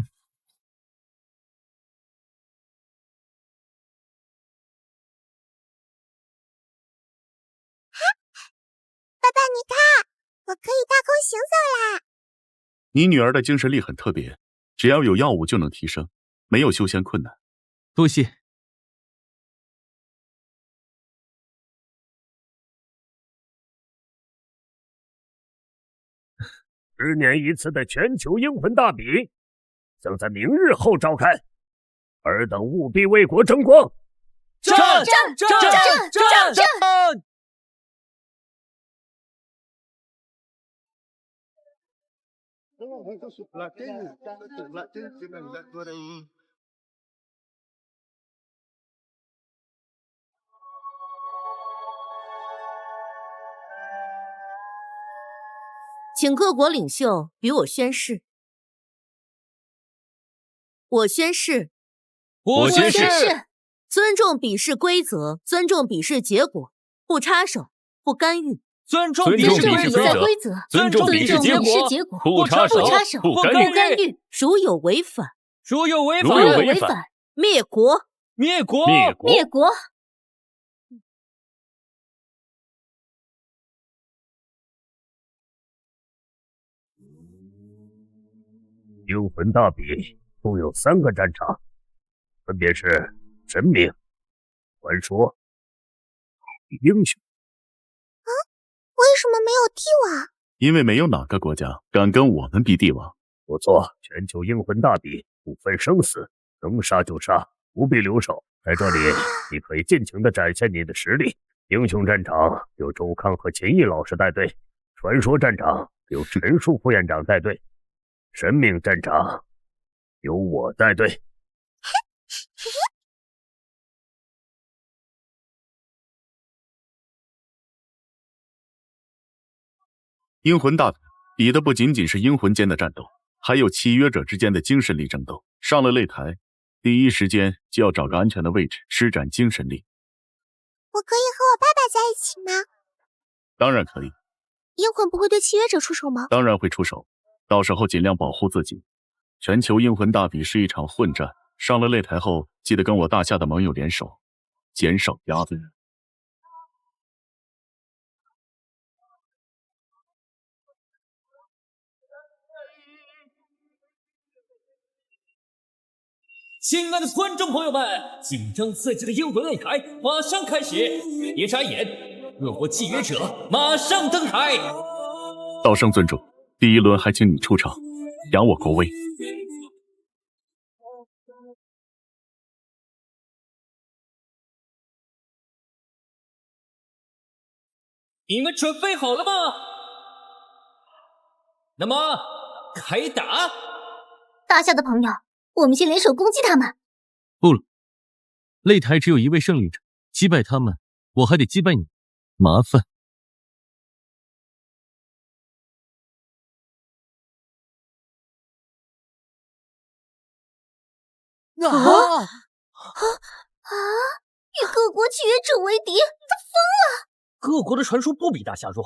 爸爸，你看，我可以大空行走啦！你女儿的精神力很特别，只要有药物就能提升，没有修仙困难。多谢。10年一次的全球阴魂大比将在明日后召开，尔等务必为国争光！战！请各国领袖与我宣誓，我宣誓，我宣誓，尊重比试规则，尊重比试结果，不插手，不干预。尊重比赛规则，尊重比试结果，不插手，不干预。如有违反，灭国。幽魂大比共有3个战场，分别是神明、传说、英雄。为什么没有帝王？因为没有哪个国家敢跟我们比帝王。不错，全球英魂大比不分生死，能杀就杀，不必留手。在这里，你可以尽情地展现你的实力。英雄战场由周康和秦毅老师带队，传说战场由陈述副院长带队，神明战场由我带队。阴魂大比比的不仅仅是阴魂间的战斗，还有契约者之间的精神力争斗。上了擂台，第一时间就要找个安全的位置施展精神力。我可以和我爸爸在一起吗？当然可以。阴魂不会对契约者出手吗？当然会出手，到时候尽量保护自己。全球阴魂大比是一场混战，上了擂台后，记得跟我大夏的盟友联手，减少压力。亲爱的观众朋友们，紧张刺激的英魂擂台马上开始，别眨眼，恶魔契约者马上登台。道生尊主，第一轮还请你出场，扬我国威。你们准备好了吗？那么，开打！大夏的朋友，我们先联手攻击他们。不了，擂台只有一位胜利者，击败他们，我还得击败你，麻烦。以各国契约者为敌，他疯了！各国的传说不比大夏弱，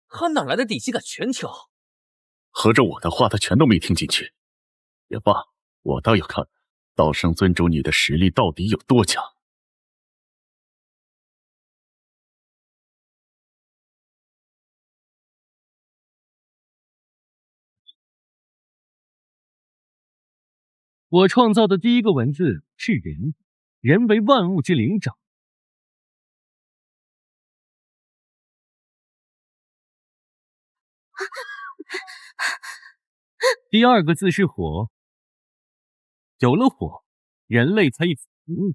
他哪来的底气敢全挑？合着我的话他全都没听进去。也罢，我倒要看道生尊主你的实力到底有多强。我创造的第一个文字是人，人为万物之灵长。第二个字是火，有了火，人类才有福。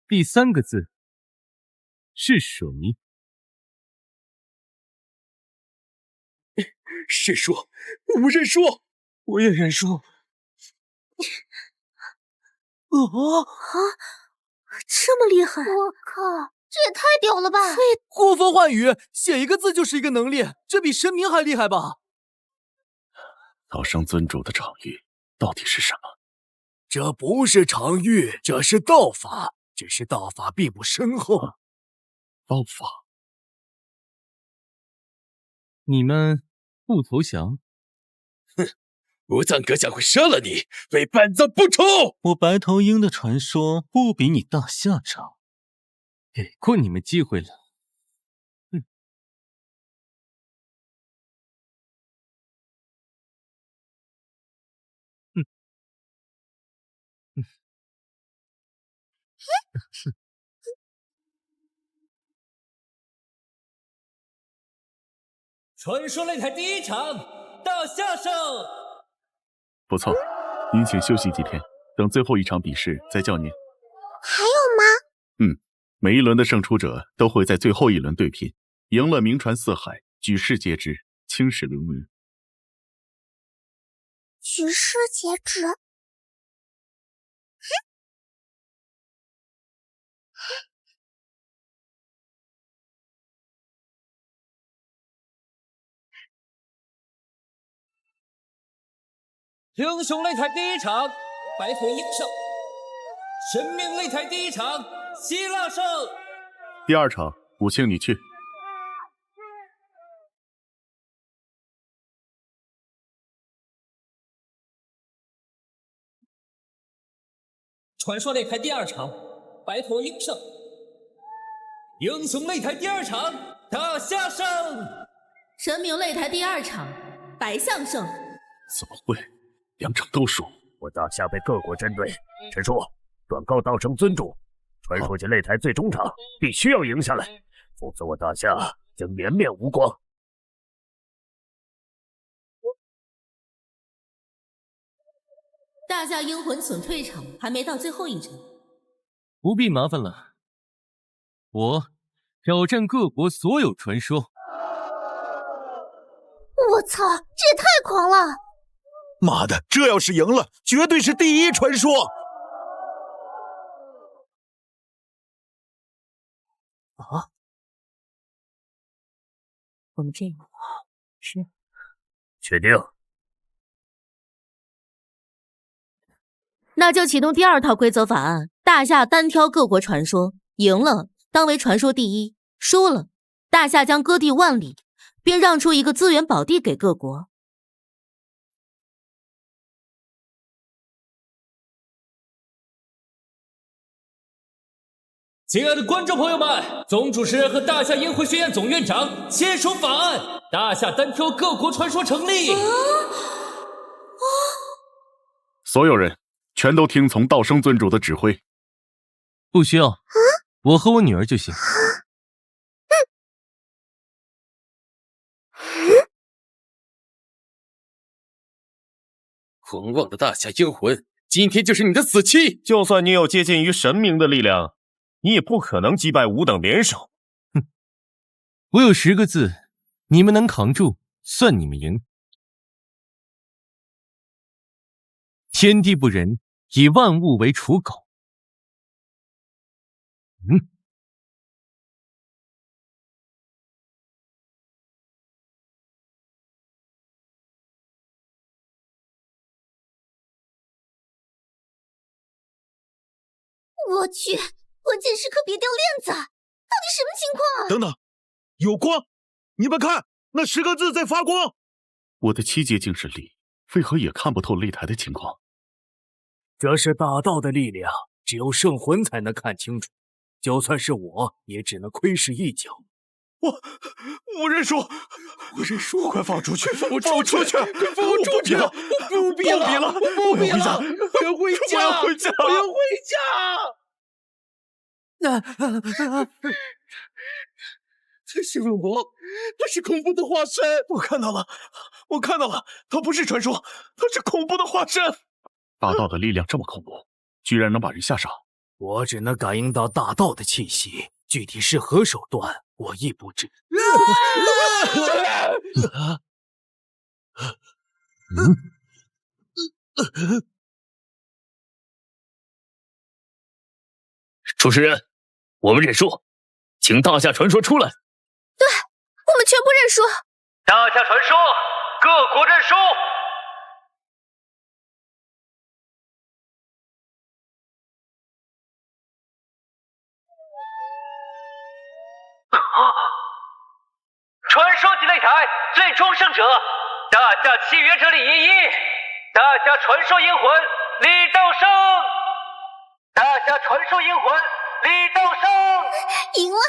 第三个字是水，认输，我认输，我也认输。这么厉害！我靠，这也太屌了吧！呼风唤雨，写一个字就是一个能力，这比神明还厉害吧？道生尊主的场域到底是什么？这不是场域，这是道法，只是道法并不深厚。道法？你们不投降？哼，武藏阁下会杀了你，为半藏报仇！我白头鹰的传说不比你大夏长，给过你们机会了。传说擂台第一场，大夏胜。不错，您请休息几天，等最后一场比试再叫您。还有吗？每一轮的胜出者都会在最后一轮对拼，赢了名传四海，举世皆知，青史留名。举世皆知。英雄擂台第一场，白腿鹰胜；神明擂台第一场，希腊胜。第二场，武庆你去。传说擂台第二场，白头鹰胜；英雄擂台第二场，大夏胜；神明擂台第二场，白象胜。怎么会？两场都输，我大夏被各国针对。陈叔，转告道生尊主，传说节擂台最终场必须要赢下来，否则我大夏将颜面无光。大夏英魂损退场，还没到最后一阵。不必麻烦了，我挑战各国所有传说。我操，这也太狂了！妈的，这要是赢了，绝对是第一传说！啊？我们这一幕是？确定。那就启动第二套规则法案，大夏单挑各国传说，赢了当为传说第一，输了大夏将割地万里，并让出一个资源宝地给各国。亲爱的观众朋友们，总主持人和大夏英魂学院总院长签署法案，大夏单挑各国传说成立。所有人全都听从道生尊主的指挥。不需要，我和我女儿就行。狂妄的大夏英魂，今天就是你的死期！就算你有接近于神明的力量，你也不可能击败五等联手。哼，我有10个字，你们能扛住，算你们赢。天地不仁，以万物为刍狗。我去，关键时刻别掉链子！到底什么情况啊？等等，有光！你们看，那10个字在发光。我的7阶精神力为何也看不透擂台的情况？这是大道的力量，只有圣魂才能看清楚，就算是我也只能窥视一角。我认输，快放出去！放出去！快放出去！不比了！我要回家！我要回家！这是恶魔，他是恐怖的化身！我看到了，他不是传说，他是恐怖的化身！大道的力量这么恐怖，居然能把人吓傻。我只能感应到大道的气息，具体是何手段，我亦不知。主持人，我们认输，请大夏传说出来。对，我们全部认输。大夏传说，各国认输。传说级擂台最终胜者，大夏契约者李依依，大夏传说英魂李道生，大夏传说英魂李道生，赢了！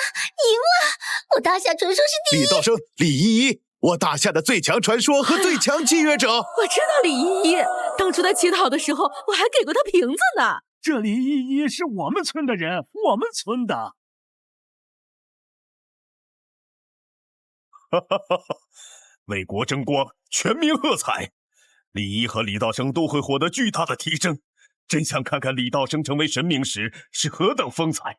我大夏传说是第一。李道生、李依依，我大夏的最强传说和最强契约者。我知道李依依，当初他乞讨的时候，我还给过他瓶子呢。这李依依是我们村的人，我们村的。为国争光，全民喝彩！李一和李道生都会获得巨大的提升，真想看看李道生成为神明时是何等风采。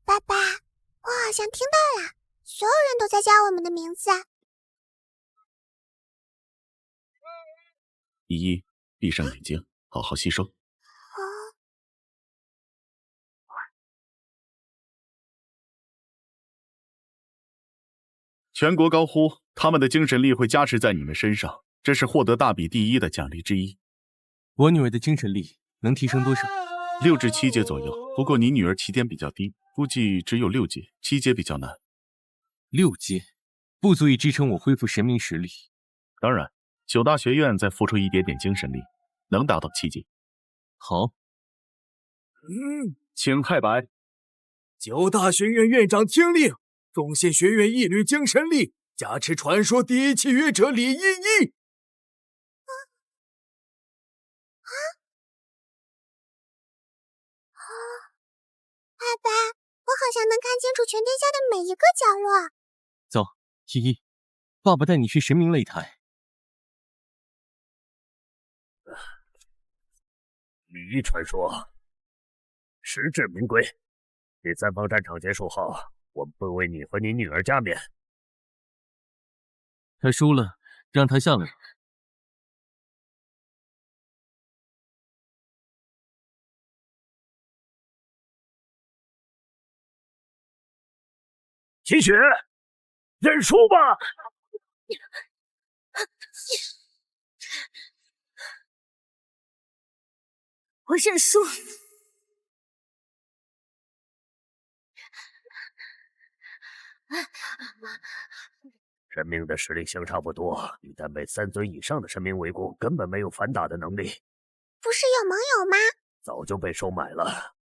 爸爸，我好像听到了，所有人都在叫我们的名字。依依，闭上眼睛，好好吸收。全国高呼他们的精神力会加持在你们身上，这是获得大比第一的奖励之一。我女儿的精神力能提升多少？6至7阶左右，不过你女儿起点比较低，估计只有6阶，7阶比较难。6阶不足以支撑我恢复神明实力。当然，9大学院再付出一点点精神力，能达到7阶。好。请太白。9大学院院长听令，众仙学院一缕精神力，加持传说第一契约者李依依。爸爸，我好像能看清楚全天下的每一个角落。走，依依，爸爸带你去神明擂台。礼仪传说，实至名归。第3方战场结束后，我们会为你和你女儿加冕。他输了，让他下来。秦雪，认输吧。我认输。神明的实力相差不多，一旦被3尊以上的神明围攻，根本没有反打的能力。不是有盟友吗？早就被收买了。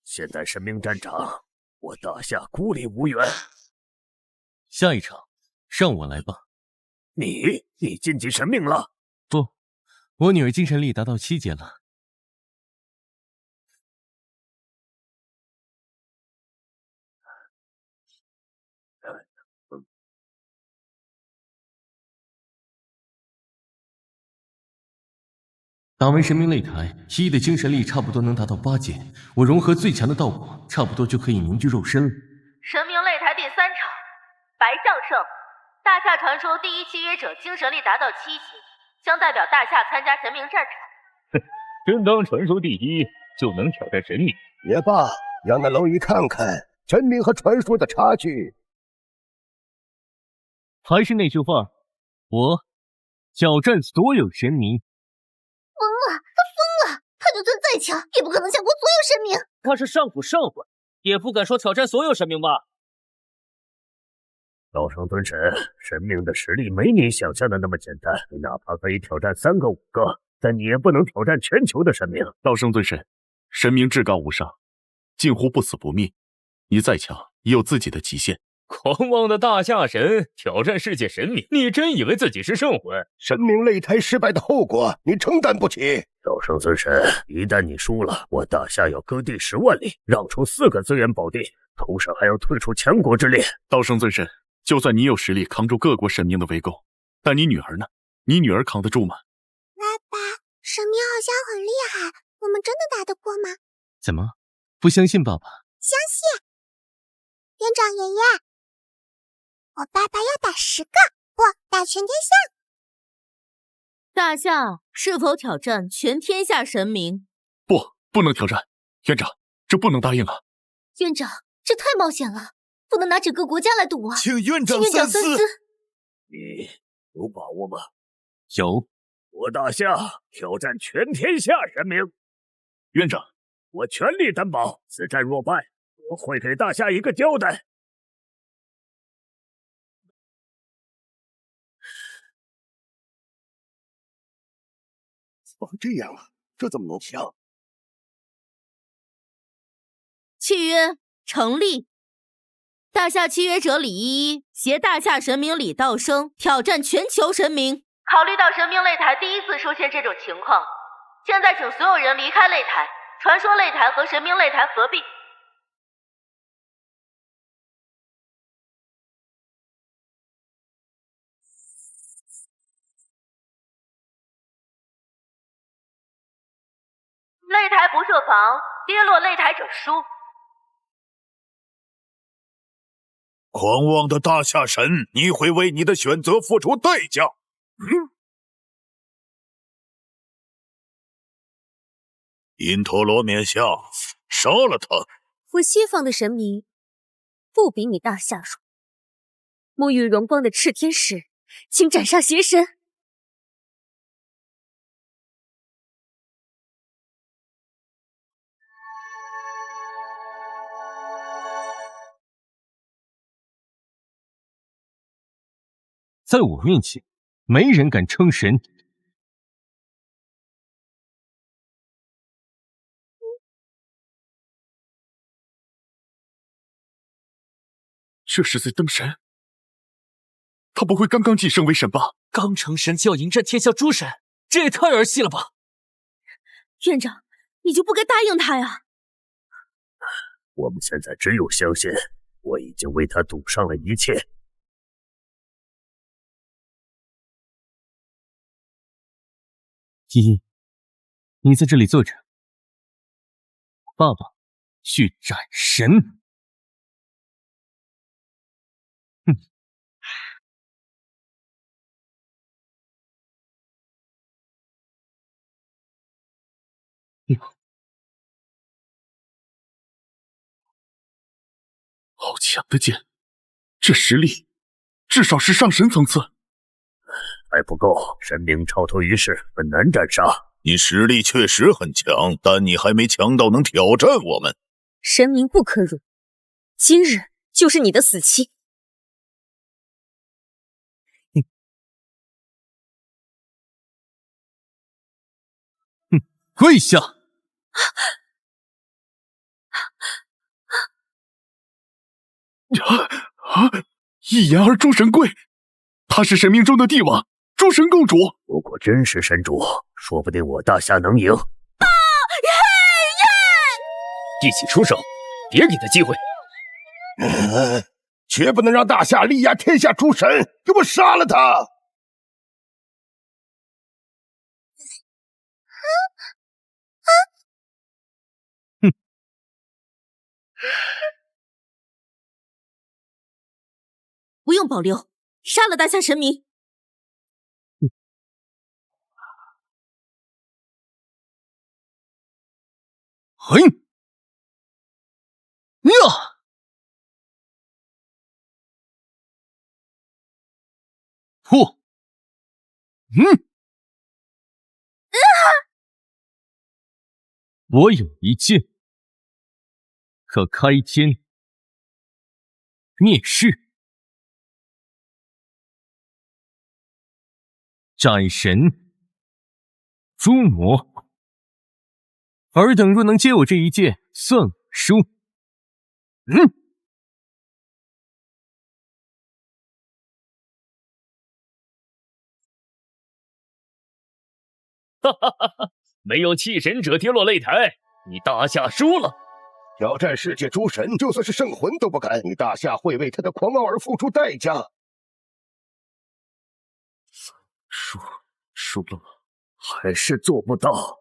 现在神明战场，我大夏孤立无援。下一场，让我来吧。你晋级神明了？不，我女儿精神力达到7阶了。打完神明擂台，依依的精神力差不多能达到8阶，我融合最强的道果，差不多就可以凝聚肉身了。神明擂台第3场，白象胜，大夏传说第一契约者精神力达到7级，将代表大夏参加神明战场。真当传说第一就能挑战神明？也罢，让那蝼蚁看看神明和传说的差距。还是那句话，我挑战所有神明。疯了，他疯了！他就算再强，也不可能抢过所有神明。他是上古圣魂，也不敢说挑战所有神明吧？道圣尊神，神明的实力没你想象的那么简单，你哪怕可以挑战3个5个，但你也不能挑战全球的神明。道圣尊神，神明至高无上，近乎不死不灭，你再强也有自己的极限。狂妄的大夏神挑战世界神明，你真以为自己是圣魂？神明擂台失败的后果，你承担不起。道圣尊神，一旦你输了，我大夏要割地10万里，让出4个资源宝地，同时还要退出强国之列。道圣尊神，就算你有实力扛住各国神明的围攻，但你女儿呢？你女儿扛得住吗？爸爸，神明好像很厉害，我们真的打得过吗？怎么，不相信爸爸？相信。院长爷爷，我爸爸要打10个，不，打全天下。大夏是否挑战全天下神明？不能挑战，院长，这不能答应啊！院长，这太冒险了，不能拿整个国家来赌啊！请院长三思。你有把握吗？有。我大夏挑战全天下神明。院长，我全力担保，此战若败，我会给大夏一个交代。这样啊，这怎么能行？契约成立。大夏契约者李依依携大夏神明李道生挑战全球神明。考虑到神明擂台第一次出现这种情况，现在请所有人离开擂台，传说擂台和神明擂台合并。擂台不设防，跌落擂台者输。狂妄的大夏神，你会为你的选择付出代价。因陀罗冕下，杀了他！我西方的神明不比你大夏弱。沐浴荣光的炽天使，请斩杀邪神。在我面前，没人敢称神。这是在登神，他不会刚刚晋升为神吧？刚成神就要迎战天下诸神，这也太儿戏了吧！院长，你就不该答应他呀！我们现在只有相信，我已经为他赌上了一切。依依，你在这里坐着，爸爸去斩神。好强的剑，这实力至少是上神层次。还不够，神明超脱于世，很难斩杀。你实力确实很强，但你还没强到能挑战我们。神明不可辱，今日就是你的死期。跪下！一言而诸神跪，他是神明中的帝王，诸神共主。如果真是神主，说不定我大夏能赢。一起出手，别给他机会。绝不能让大夏力压天下诸神，给我杀了他！不用保留，杀了大夏神明。嘿，呀！不，我有一剑，可开天灭世。斩神诛魔，尔等若能接我这一剑，算我输。哈哈哈哈！没有弃神者跌落擂台，你大夏输了。挑战世界诸神，就算是圣魂都不敢。你大夏会为他的狂傲而付出代价。输了吗？还是做不到。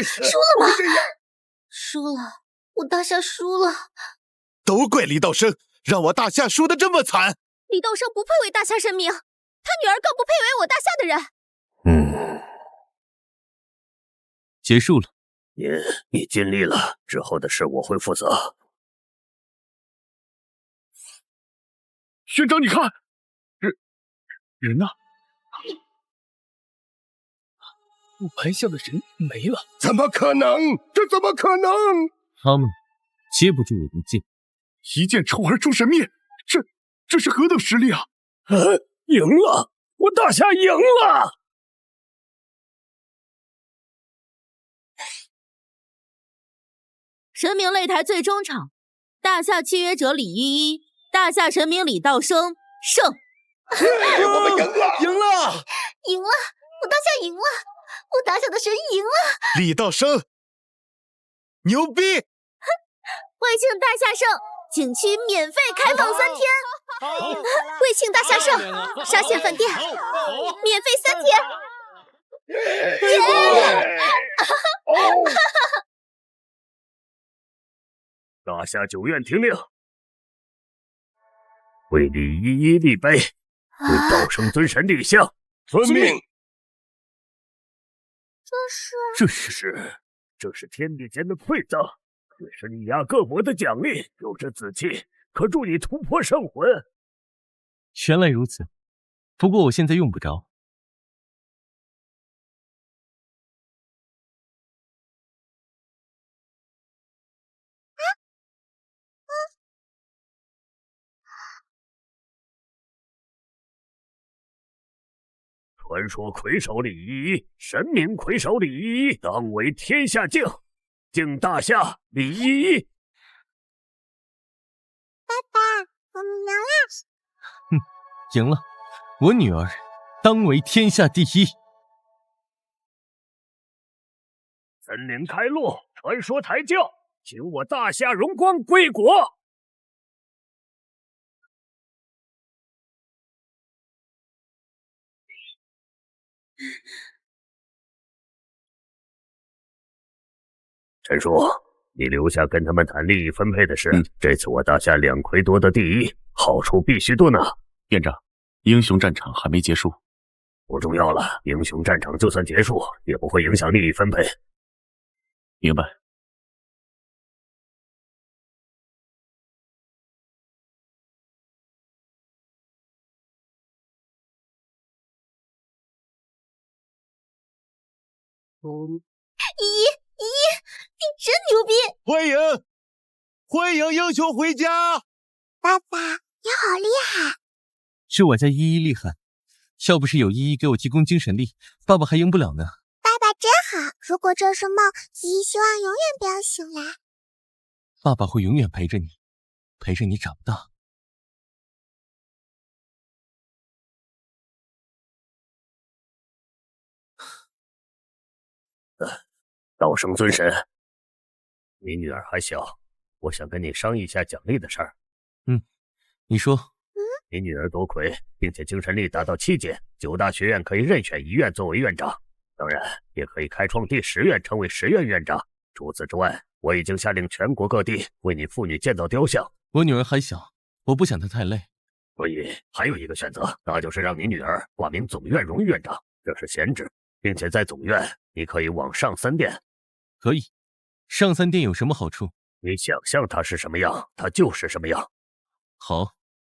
输了吗？输了，我大夏输了。都怪李道生，让我大夏输得这么惨。李道生不配为大夏神明，他女儿更不配为我大夏的人。结束了。你尽力了，之后的事我会负责。轩长，你看，人呢？骨牌下的人没了，怎么可能？这怎么可能？他们接不住我一剑，一剑抽而诛神灭，这是何等实力啊！赢了，我大夏赢了！神明擂台最终场，大夏契约者李依依，大夏神明李道生胜。我们赢了！赢了！赢了！我大夏赢了！我大夏的神赢了！李道生，牛逼！为庆大夏胜，景区免费开放3天。为庆大夏胜，沙县饭店免费3天。耶！大夏九院听令，为李依依立碑，为道生尊神立像。遵命。这是天地间的馈赠，这是力压各国的奖励，有这紫气，可助你突破圣魂。原来如此，不过我现在用不着。传说魁首礼仪，神明魁首礼仪，当为天下敬，敬大夏礼仪。爸爸，我们赢了。赢了，我女儿当为天下第一。森林开路，传说抬轿，请我大夏荣光归国。陈叔，你留下跟他们谈利益分配的事。这次我大夏两魁夺得第一，好处必须多拿。院长，英雄战场还没结束。不重要了，英雄战场就算结束，也不会影响利益分配。明白。依依，你真牛逼！欢迎英雄回家！爸爸，你好厉害！是我家依依厉害，要不是有依依给我提供精神力，爸爸还赢不了呢。爸爸真好，如果这是梦，依依希望永远不要醒来。爸爸会永远陪着你，陪着你长大。道生尊神，你女儿还小，我想跟你商议一下奖励的事儿。你说。你女儿夺魁，并且精神力达到7阶，9大学院可以任选1院作为院长，当然也可以开创第10院，成为10院院长。除此之外，我已经下令全国各地为你父女建造雕像。我女儿还小，我不想她太累，所以还有一个选择，那就是让你女儿挂名总院荣誉院长，这是闲职，并且在总院你可以往上3殿。可以。上3殿有什么好处？你想象它是什么样，它就是什么样。好。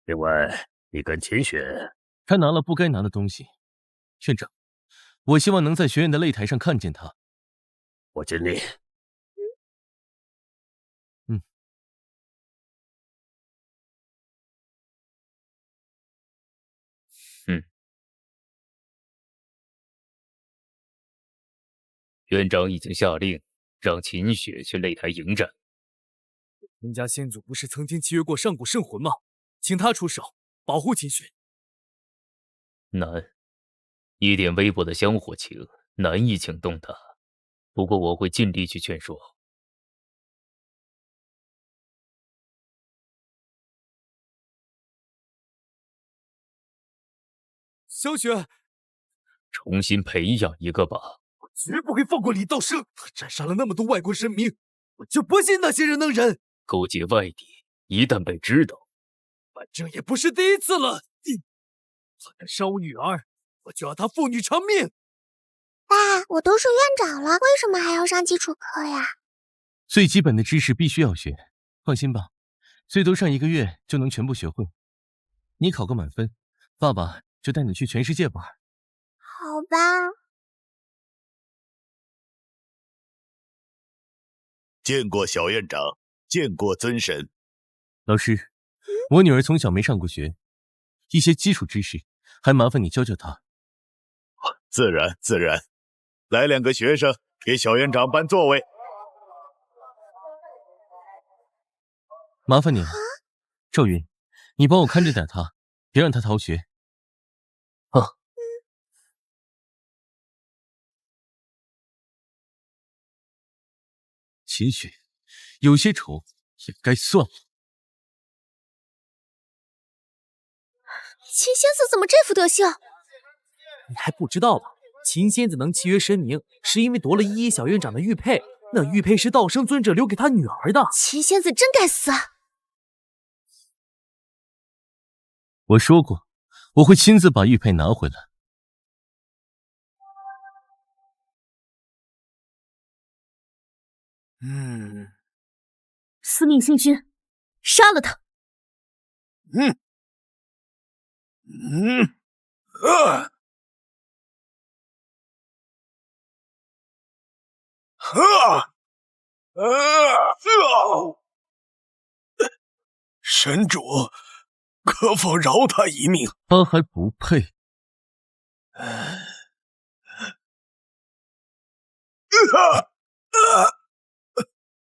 另外，你跟秦雪，她拿了不该拿的东西。院长，我希望能在学院的擂台上看见她。我尽力。院长已经下令让秦雪去擂台迎战。人家先祖不是曾经契约过上古圣魂吗？请他出手保护秦雪。难，一点微薄的香火情难以请动他。不过我会尽力去劝说。萧雪，重新培养一个吧。我绝不会放过李道生，他斩杀了那么多外国神明，我就不信那些人能忍。勾结外敌，一旦被知道，反正也不是第一次了。他敢伤我女儿，我就要他父女偿命。爸，我都是院长了，为什么还要上基础课呀？最基本的知识必须要学，放心吧，最多上1个月就能全部学会。你考个满分，爸爸就带你去全世界玩。好吧。见过小院长，见过尊神。老师，我女儿从小没上过学，一些基础知识还麻烦你教教她。自然自然。来2个学生给小院长搬座位。麻烦你了，赵云，你帮我看着点她，别让她逃学。秦雪，有些丑也该算了。秦仙子怎么这副德行？你还不知道吧？秦仙子能契约神明，是因为夺了依依小院长的玉佩，那玉佩是道生尊者留给他女儿的。秦仙子真该死！我说过，我会亲自把玉佩拿回来。司命星君，杀了他！神主，可否饶他一命？他还不配。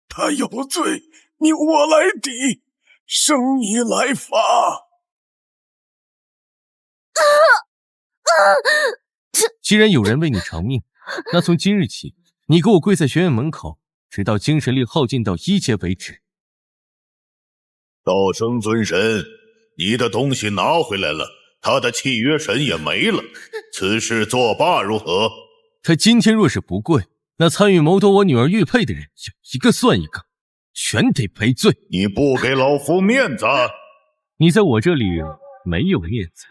他有罪，你我来抵，生你来罚。既然有人为你偿命，那从今日起，你给我跪在学院门口，直到精神力耗尽到1阶为止。道生尊神，你的东西拿回来了，他的契约神也没了，此事作罢如何？他今天若是不跪，那参与谋夺我女儿玉佩的人，有一个算一个，全得赔罪。你不给老夫面子，你在我这里没有面子。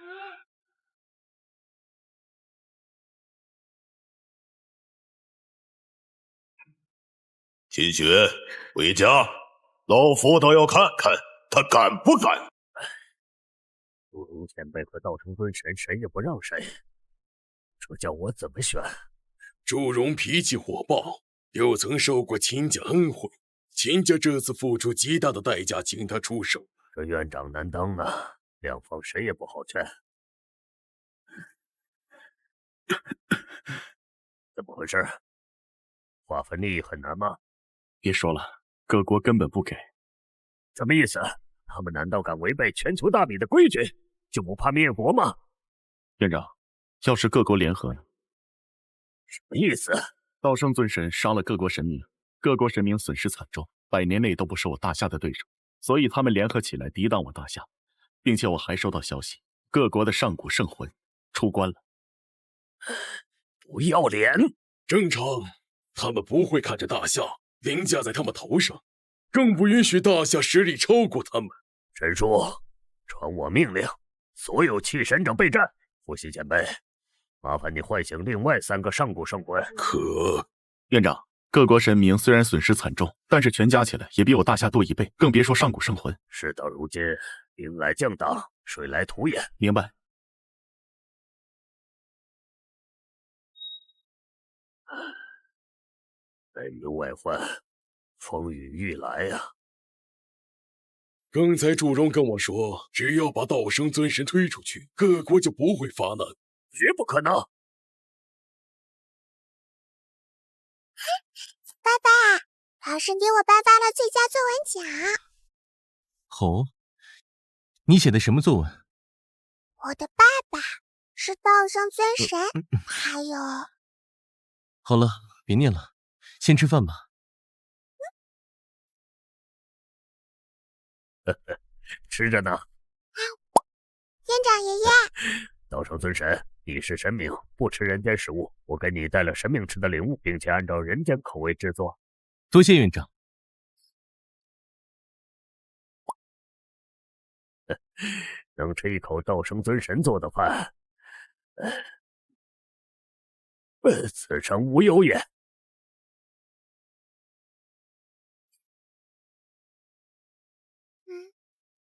秦雪，回家，老夫倒要看看他敢不敢。祝融前辈和道成尊神谁也不让谁，这叫我怎么选？祝融脾气火爆，又曾受过秦家恩惠，秦家这次付出极大的代价请他出手，这院长难当啊，两方谁也不好劝。怎么回事？划分利益很难吗？别说了，各国根本不给。什么意思？他们难道敢违背全球大比的规矩，就不怕灭国吗？院长，要是各国联合呢？什么意思？道圣尊神杀了各国神明，各国神明损失惨重，100年内都不是我大夏的对手，所以他们联合起来抵挡我大夏，并且我还收到消息，各国的上古圣魂出关了。不要脸！正常，他们不会看着大夏凌驾在他们头上，更不允许大夏实力超过他们。神叔，传我命令，所有弃神者备战。伏羲前辈，麻烦你唤醒另外3个上古圣魂。可，院长，各国神明虽然损失惨重，但是全加起来也比我大夏多1倍，更别说上古圣魂。事到如今，兵来将挡，水来土掩。明白。内忧外患，风雨欲来呀！刚才祝融跟我说，只要把道生尊神推出去，各国就不会发难。绝不可能！爸爸，老师给我颁发了最佳作文奖。哦，你写的什么作文？我的爸爸是道生尊神，还有……好了，别念了，先吃饭吧。吃着呢。院长爷爷，道成尊神，你是神明，不吃人间食物，我给你带了神明吃的灵物，并且按照人间口味制作。多谢院长。能吃一口道生尊神做的饭，此生无忧也。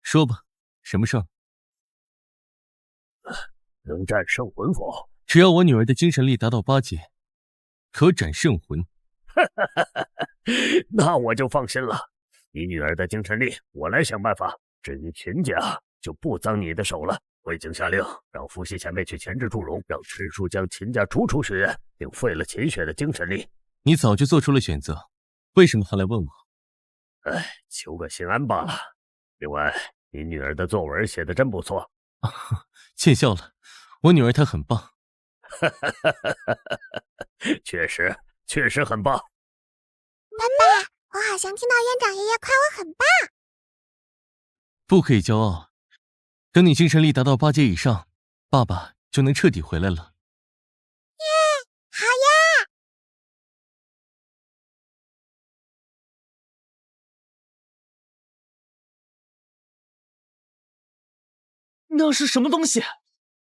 说吧，什么事儿？能战圣魂否？只要我女儿的精神力达到8阶，可斩圣魂。那我就放心了。你女儿的精神力，我来想办法。至于秦家，就不脏你的手了。我已经下令，让伏羲前辈去钳制祝融，让赤叔将秦家逐出学院，并废了秦雪的精神力。你早就做出了选择，为什么还来问我？求个心安罢了。另外，你女儿的作文写得真不错。见笑了，我女儿她很棒。确实很棒。爸爸，我好像听到院长爷爷夸我很棒。不可以骄傲，等你精神力达到8阶以上，爸爸就能彻底回来了。耶，好呀！那是什么东西？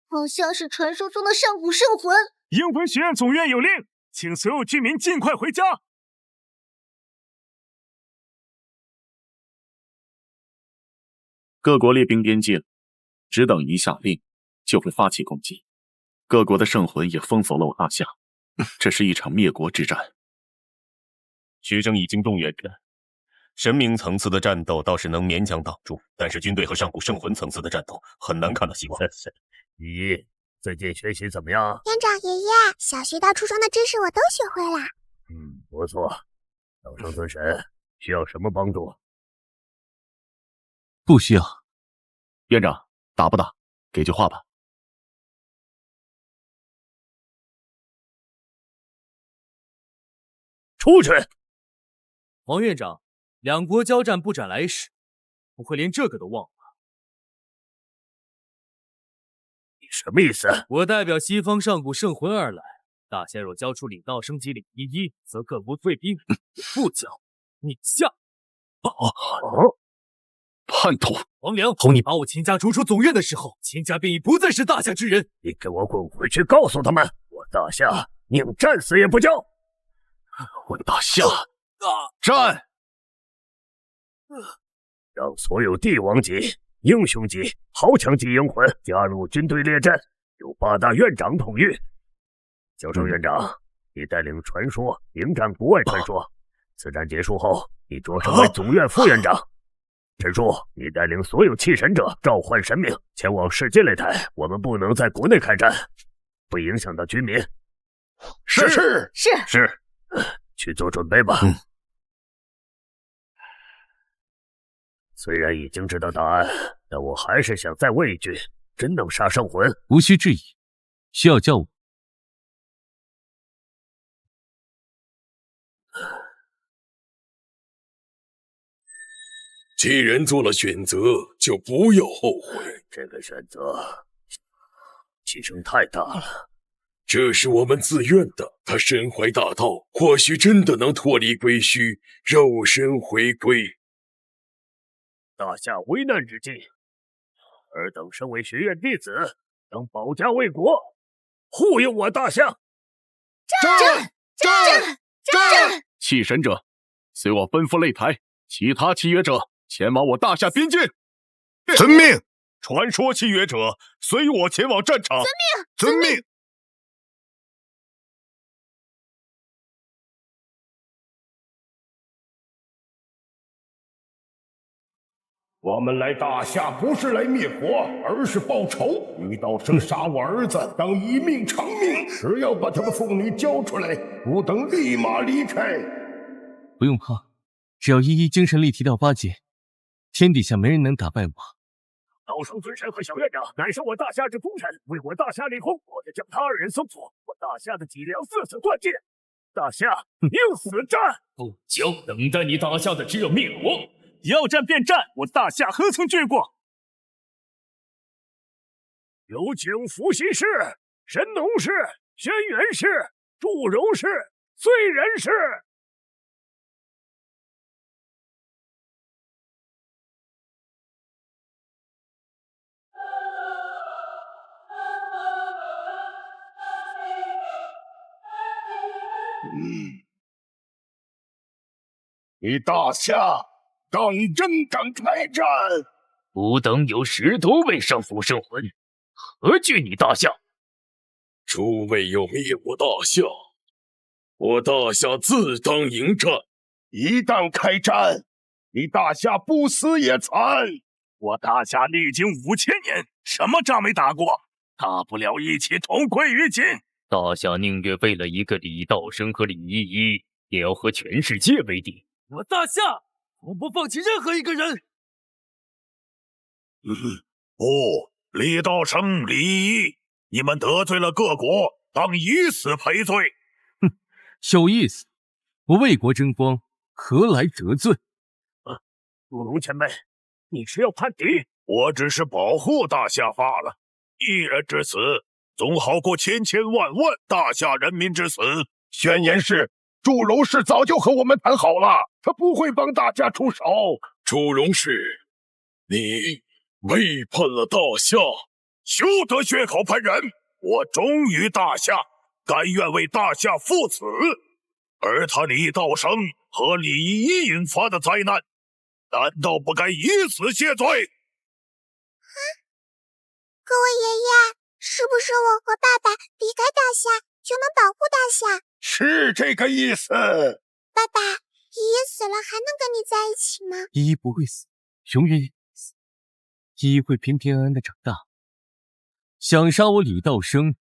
好像是传说中的上古圣魂。英魂学院总院有令，请所有居民尽快回家。各国列兵边境，只等一下令，就会发起攻击。各国的圣魂也封锁了我大夏，这是一场灭国之战。学生已经动员着，神明层次的战斗倒是能勉强挡住，但是军队和上古圣魂层次的战斗很难看到希望。咦，最近学习怎么样？园长爷爷，小学到初中的知识我都学会了。不错。道圣尊神需要什么帮助？不需要。院长，打不打？给句话吧。出去！王院长，两国交战不斩来使，不会连这个都忘了？你什么意思？我代表西方上古圣魂而来，大夏若交出李道生及李依依，则各国退兵；不交，你下。叛徒！王良，从你把我秦家逐出总院的时候，秦家便已不再是大夏之人。你给我滚回去，告诉他们，我大夏宁战死也不交。我大夏战！让所有帝王级、英雄级、豪强级英魂加入军队列阵，由8大院长统御。教授院长，你带领传说迎战国外传说。此战结束后，你擢升为总院副院长。陈叔，你带领所有弃神者召唤神明前往世界擂台。我们不能在国内开战，不影响到军民。是。去做准备吧。虽然已经知道答案，但我还是想再问一句：真能杀圣魂？无需质疑，需要叫我。既然做了选择，就不要后悔。这个选择牺牲太大了。这是我们自愿的。他身怀大道，或许真的能脱离归墟，肉身回归。大夏危难之际，尔等身为学院弟子，当保家卫国，护佑我大夏。战！弃神者，随我吩咐擂台，其他契约者前往我大夏边境。遵命。传说契约者，随我前往战场。遵命。我们来大夏不是来灭国，而是报仇。李道生杀我儿子，当以命偿命。只要把他们妇女交出来，吾等立马离开。不用怕，只要依依精神力提到8阶，天底下没人能打败我。道生尊神和小院长乃是我大夏之功臣，为我大夏立功，我就将他2人送出。我大夏的脊梁4次断尽，大夏宁死战不交！等待你大夏的只有灭国。要战便战，我大夏何曾惧过？有请伏羲氏、神农氏、轩辕氏、祝融氏、燧人氏。你大夏当真敢开战？吾等有10多位上古圣魂，何惧你大夏？诸位要灭我大夏，我大夏自当迎战。一旦开战，你大夏不死也惨。我大夏历经5000年，什么仗没打过？大不了一起同归于尽。大夏宁愿为了一个李道生和李依依，也要和全世界为敌。我大夏从不放弃任何一个人。不，李道生、李依依，你们得罪了各国，当以死赔罪。哼，有意思。我为国争光，何来折罪？祝融前辈，你是要叛敌？我只是保护大夏罢了。一人之死，总好过千千万万大夏人民之死。宣言是，祝融氏早就和我们谈好了，他不会帮大家出手。祝融氏，你背叛了大夏，休得血口喷人！我忠于大夏，甘愿为大夏赴死。而他李道生和李依依引发的灾难，难道不该以死谢罪？各位爷爷，是不是我和爸爸离开大夏就能保护大夏？是这个意思。爸爸，爷爷死了还能跟你在一起吗？依依不会死，永远也不会死。依依会平平安安的长大。想杀我李道生，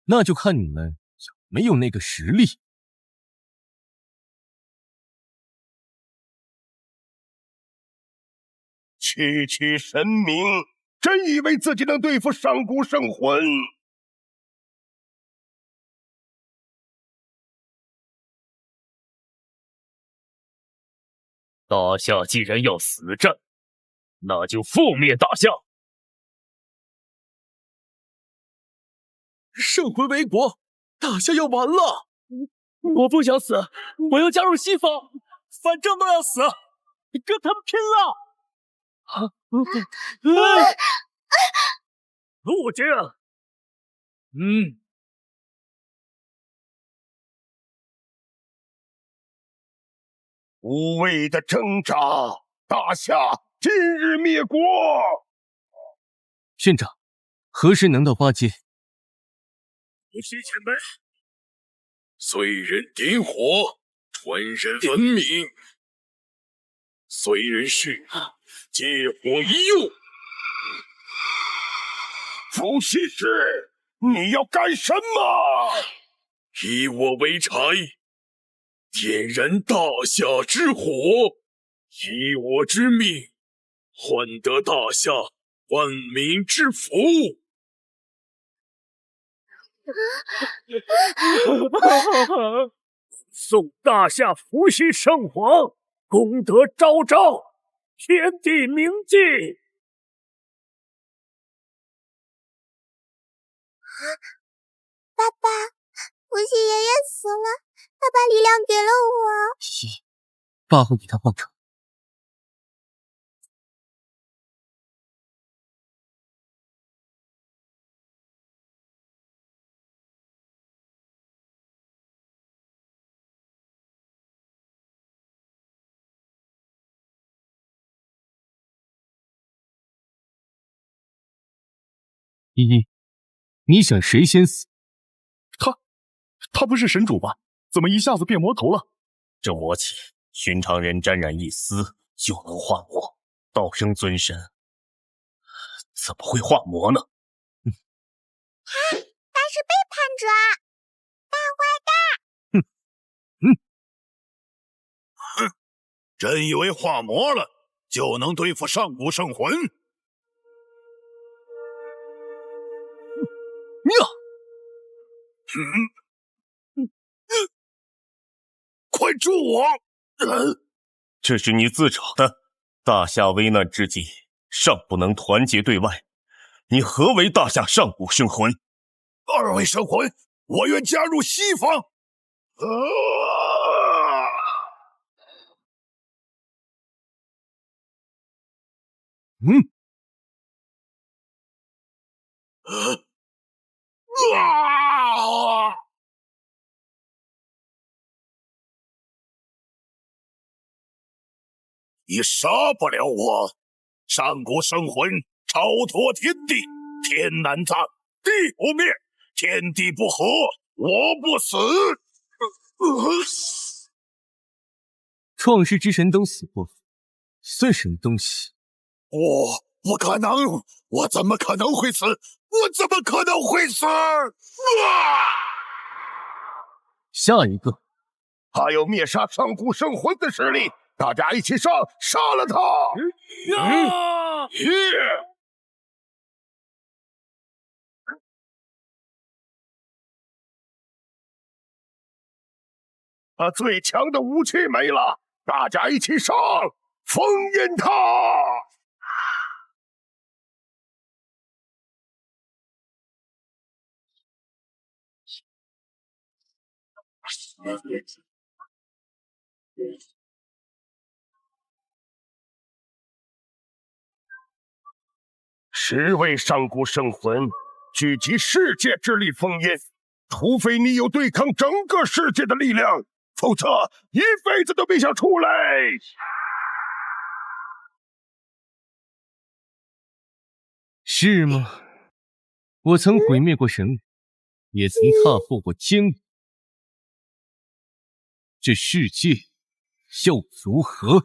那就看你们有没有那个实力。区神明，真以为自己能对付上古圣魂？大夏既然要死战，那就覆灭大夏。圣魂为国，大夏要完了！我不想死，我要加入西方，反正都要死，跟他们拼了！陆静，无谓的挣扎，大夏今日灭国。县长，何时能到八阶？不是前辈，虽人点火，传人文明；虽人是借火一用。伏羲氏，你要干什么？以我为柴，点燃大夏之火，以我之命，换得大夏万民之福。送大夏伏羲圣皇，功德昭昭，天地铭记。爸爸，伏羲爷爷死了，他把力量给了我。爸会给他报仇。依依，你想谁先死？他不是神主吗？怎么一下子变魔头了？这魔气，寻常人沾染一丝就能化魔，道生尊神怎么会化魔呢？他是背叛者，大坏蛋！真以为化魔了就能对付上古圣魂？快助我！这是你自找的。大夏危难之际，尚不能团结对外，你何为大夏上古圣魂？二位圣魂，我愿加入西方。你杀不了我！上古圣魂超脱天地，天难葬，地不灭，天地不和，我不死。创世之神都死不死，算什么东西？不可能！我怎么可能会死？我怎么可能会死？下一个，他有灭杀上古圣魂的实力。大家一起上，杀了他！他最强的武器没了，大家一起上，封印他！10位上古圣魂聚集世界之力封印，除非你有对抗整个世界的力量，否则一辈子都别想出来。是吗？我曾毁灭过神域，也曾踏破过天域，这世界又如何？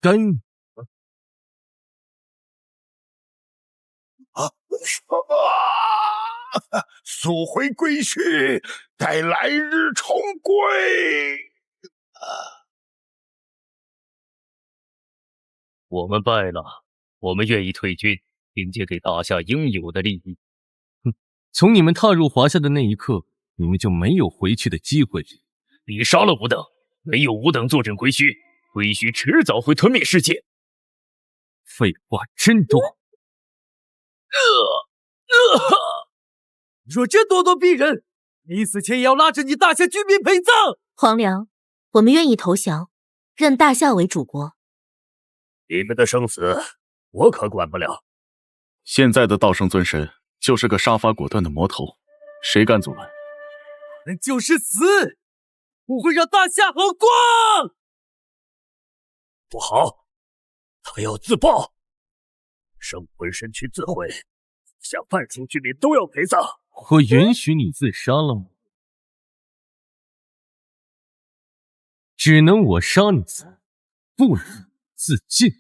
干预速回归墟，待来日重归。我们败了，我们愿意退军，并且给大夏应有的利益。从你们踏入华夏的那一刻，你们就没有回去的机会。你杀了吾等，没有吾等坐镇归墟，归墟迟早会吞灭世界。废话真多。若真咄咄逼人，你死前也要拉着你大夏军民陪葬。皇良，我们愿意投降，认大夏为主国。你们的生死，我可管不了。现在的道圣尊神就是个杀伐果断的魔头，谁敢阻拦？那就是死，不会让大夏好过。不好，他要自爆，圣魂身躯自毁，下半数居民都要陪葬。我允许你自杀了吗？只能我杀你死，不能自尽。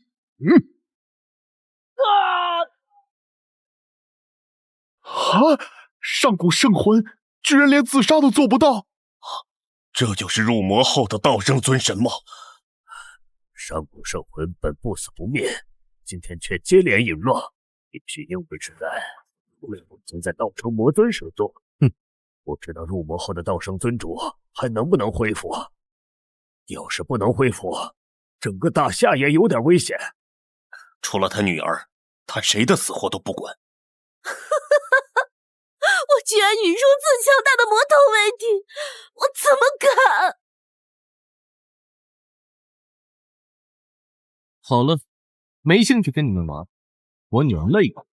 上古圣魂居然连自杀都做不到，这就是入魔后的道圣尊神吗？上古圣魂本不死不灭，今天却接连陨落，必须应对之灾。我曾在道成魔尊舍座，不知道入魔后的道圣尊主还能不能恢复。要是不能恢复，整个大夏也有点危险。除了他女儿，他谁的死活都不管。我居然与如此强大的魔头为敌，我怎么敢？好了，没兴趣跟你们玩，我女儿累了。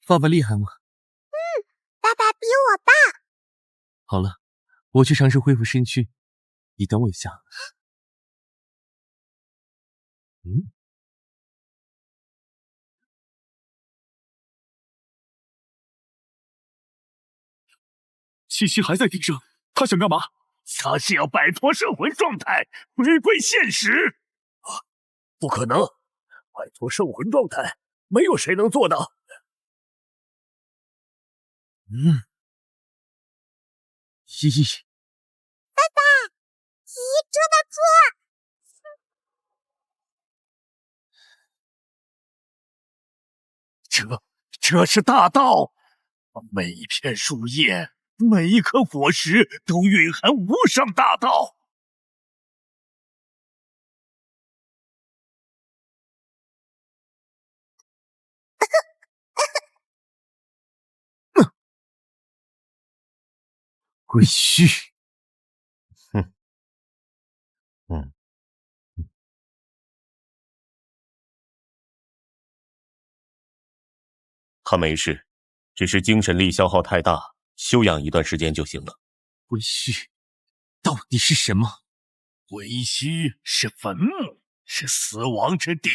爸爸厉害吗？爸爸比我大。好了，我去尝试恢复身躯，你等我一下。气息还在地上，他想干嘛？他是要摆脱圣魂状态，回归现实。不可能，摆脱圣魂状态，没有谁能做到。爸爸，咦，这么准！这是大道，每一片树叶，每一颗果实都蕴含无上大道。归墟。他没事，只是精神力消耗太大，休养一段时间就行了。归墟到底是什么？归墟是坟墓，是死亡之地，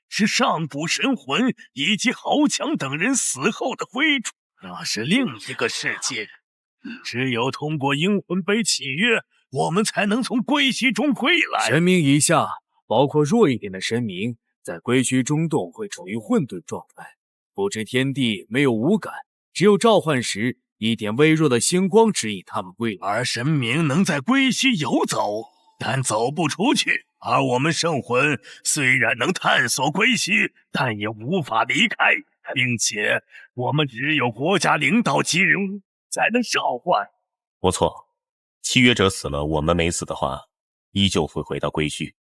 是上古神魂以及豪强等人死后的归处，那是另一个世界。只有通过阴魂杯契约，我们才能从归墟中归来。神明以下，包括弱一点的神明，在归墟中洞会处于混沌状态，不知天地，没有五感，只有召唤时一点微弱的星光指引他们归来。而神明能在归墟游走，但走不出去。而我们圣魂虽然能探索归墟，但也无法离开，并且我们只有国家领导级人物才能召唤。不错，契约者死了，我们没死的话，依旧会回到归墟。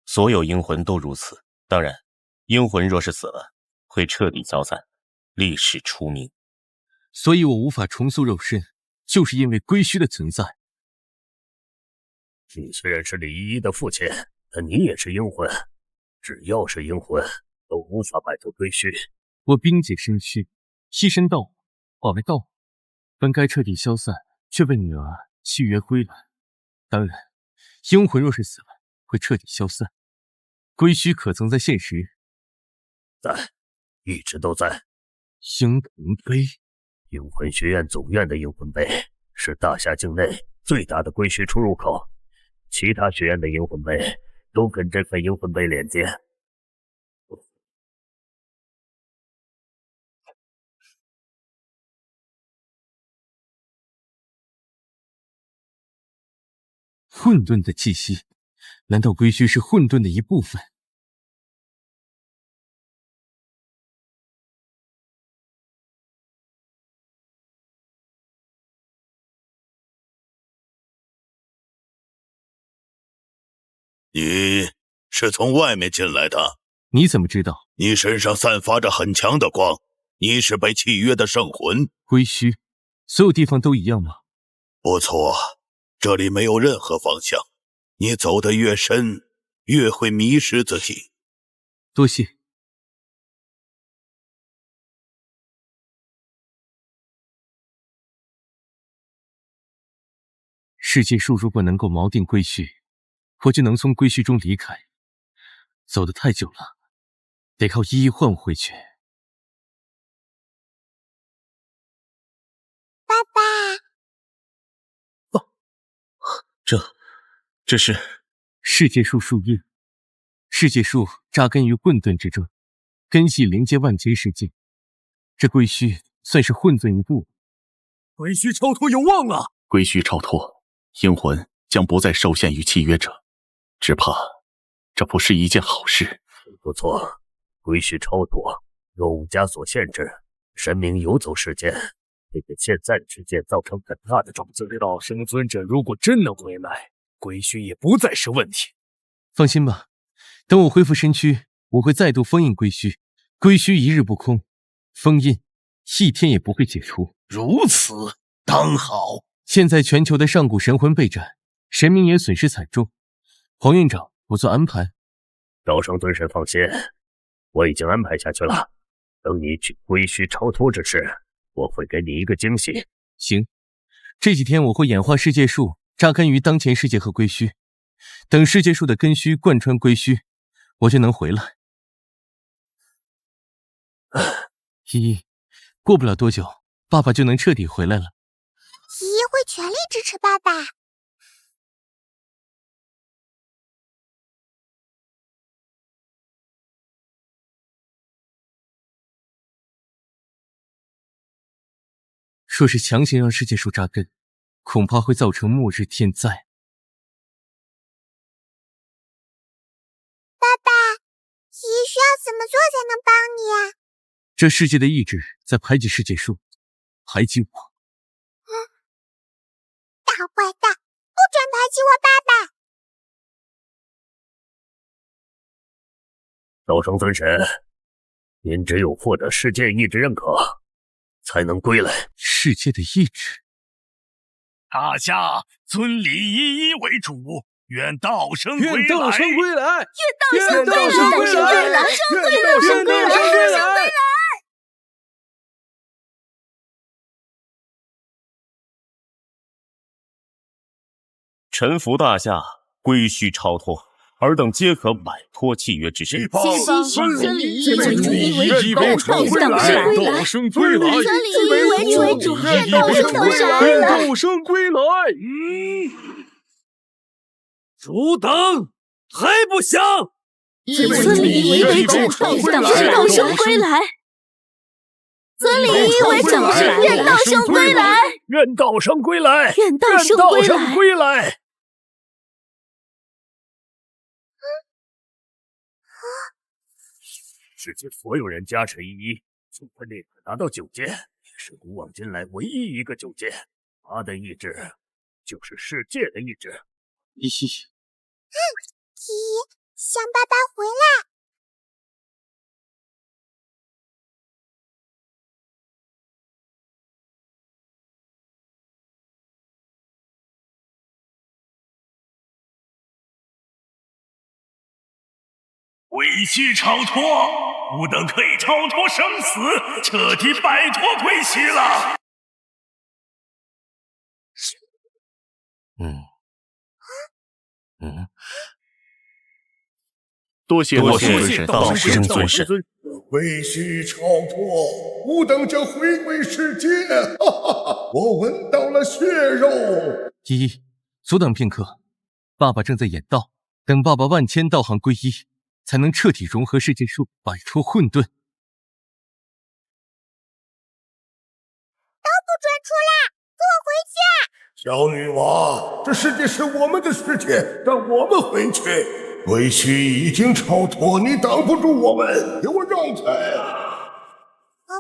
所有阴魂都如此。当然，阴魂若是死了，会彻底消散。历史出名。所以我无法重塑肉身，就是因为归墟的存在。你虽然是李依依的父亲，但你也是阴魂，只要是阴魂，都无法摆脱归墟。我冰解身躯，牺牲道我，化为道我，本该彻底消散，却被女儿契约归来。当然，阴魂若是死了，会彻底消散。归墟可曾在现实？在，一直都在。阴魂碑，阴魂学院总院的阴魂碑是大夏境内最大的归墟出入口，其他学院的阴魂碑都跟这份阴魂碑连接。混沌的气息，难道归墟是混沌的一部分？你是从外面进来的？你怎么知道？你身上散发着很强的光，你是被契约的圣魂。归墟，所有地方都一样吗？不错，这里没有任何方向，你走得越深，越会迷失自己。多谢。世界树如果能够锚定归墟，我就能从归墟中离开。走得太久了，得靠依依换我回去。爸爸，这是世界树树叶。世界树扎根于混沌之中，根系连接万劫世界。这归墟算是混沌一部分。归墟超脱有望了！归墟超脱，阴魂将不再受限于契约者，只怕这不是一件好事。不错，归墟超脱，若无枷锁限制，神明游走世间，会给现在的世界造成很大的冲击。道生尊者如果真能回来，归墟也不再是问题。放心吧，等我恢复身躯，我会再度封印归墟。归墟一日不空，封印一天也不会解除。如此当好。现在全球的上古神魂备战，神明也损失惨重。黄院长，我做安排。道生尊神放心，我已经安排下去了。等你去归墟超脱之时，我会给你一个惊喜。行，这几天我会演化世界树，扎根于当前世界和归墟。等世界树的根须贯穿归墟，我就能回来。依依，过不了多久，爸爸就能彻底回来了。依依会全力支持爸爸。若是强行让世界树扎根，恐怕会造成末日天灾。爸爸，依依需要怎么做才能帮你啊？这世界的意志在排挤世界树，排挤我。大坏蛋，不准排挤我爸爸！道生尊神，您只有获得世界意志认可，才能归来。世界的意志，大夏尊李依依为主，愿道生归来！愿道生归来！愿道生归来！愿道生归来！臣服大夏，归墟超脱，尔等皆可摆脱契约之身。尊李依依为主，愿道生归来！尊李依依为主，愿道生归来！汝等还不降？尊李依依为主，愿道生归来！尊李依依为主，愿道生归来！愿道生归来！愿道生归来！世界所有人加持依依，就会立刻达到9阶，也是古往今来唯一一个9阶。他的意志就是世界的意志。依依，依依，想爸爸回来。委屈超脱，吾等可以超脱生死，彻底摆脱归西了。多谢道生尊神。委屈超脱，吾等将回归世界。哈哈哈！我闻到了血肉。依依，阻挡片刻，爸爸正在演道，等爸爸万千道行归一，才能彻底融合世界树，摆脱混沌。都不准出来，给我回去！小女娃，这世界是我们的世界，让我们回去。委屈已经超脱，你挡不住我们，给我让开！不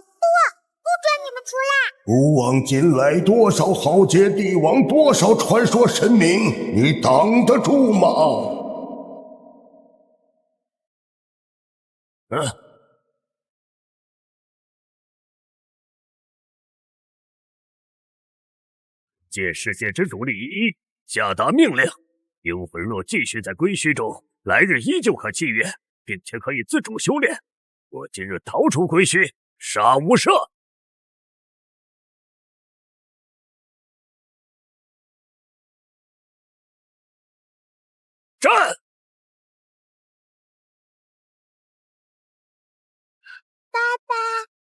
准你们出来！古往今来，多少豪杰帝王，多少传说神明，你挡得住吗？借世界之主利益，下达命令：幽魂若继续在归墟中，来日依旧可契约，并且可以自主修炼。我今日逃出归墟，杀无赦！战！爸爸，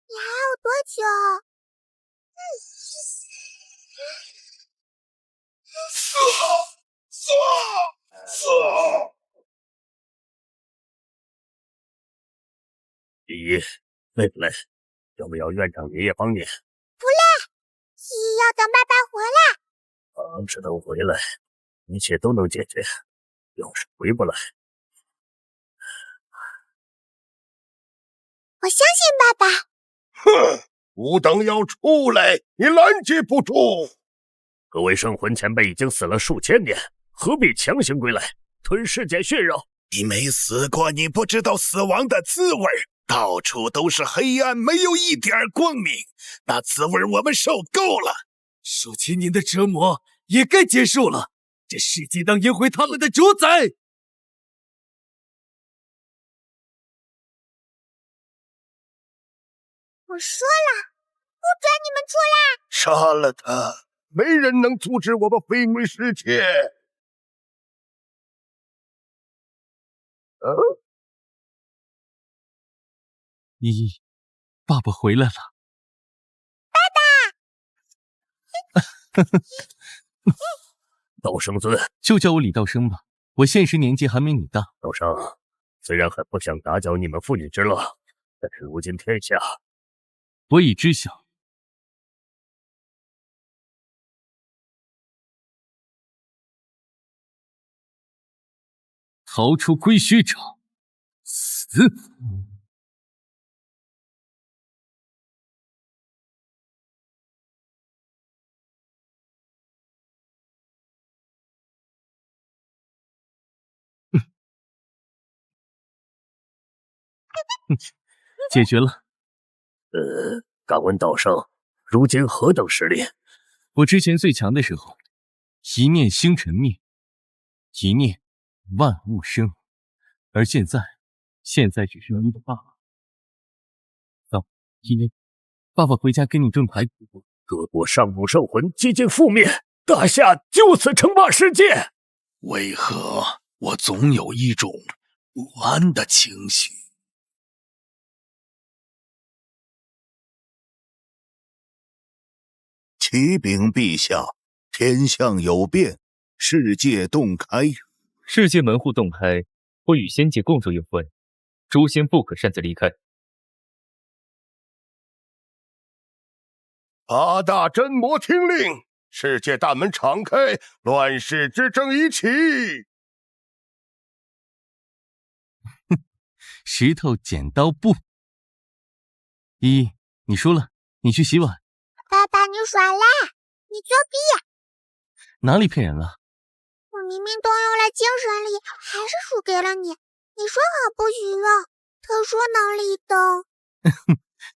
你还有多久？依依，累不累？要不要院长爷爷帮你？不累，依依要等爸爸回来。只等回来，一切都能解决。要是回不来，我相信爸爸。哼，吾等要出来，你拦截不住。各位圣魂前辈已经死了数千年，何必强行归来，吞世间血肉？你没死过，你不知道死亡的滋味。到处都是黑暗，没有一点光明，那滋味我们受够了。数千年的折磨也该结束了，这世界当颜回他们的主宰。我说了，不准你们出来！杀了他，没人能阻止我们回归世界。依依，爸爸回来了。爸爸！道生尊，就叫我李道生吧，我现实年纪还没你大。道生，虽然很不想打搅你们父女之乐，但是如今天下，我已知晓。逃出归墟者，死！解决了。敢问道生，如今何等实力？我之前最强的时候，一念星辰灭，一念万物生，而现在只剩一个爸爸。走，依依，爸爸回家给你炖排骨。各国上古圣魂几近覆灭，大夏就此称霸世界。为何我总有一种不安的情绪？启禀陛下，天象有变，世界洞开。世界门户洞开，我与仙界共筑幽魂，诛仙不可擅自离开。八大真魔听令，世界大门敞开，乱世之争已起。石头剪刀布。依依，你输了，你去洗碗。爸爸，你耍赖，你作弊！哪里骗人了？我明明动用了精神力，还是输给了你。你说好不许用特殊能力的。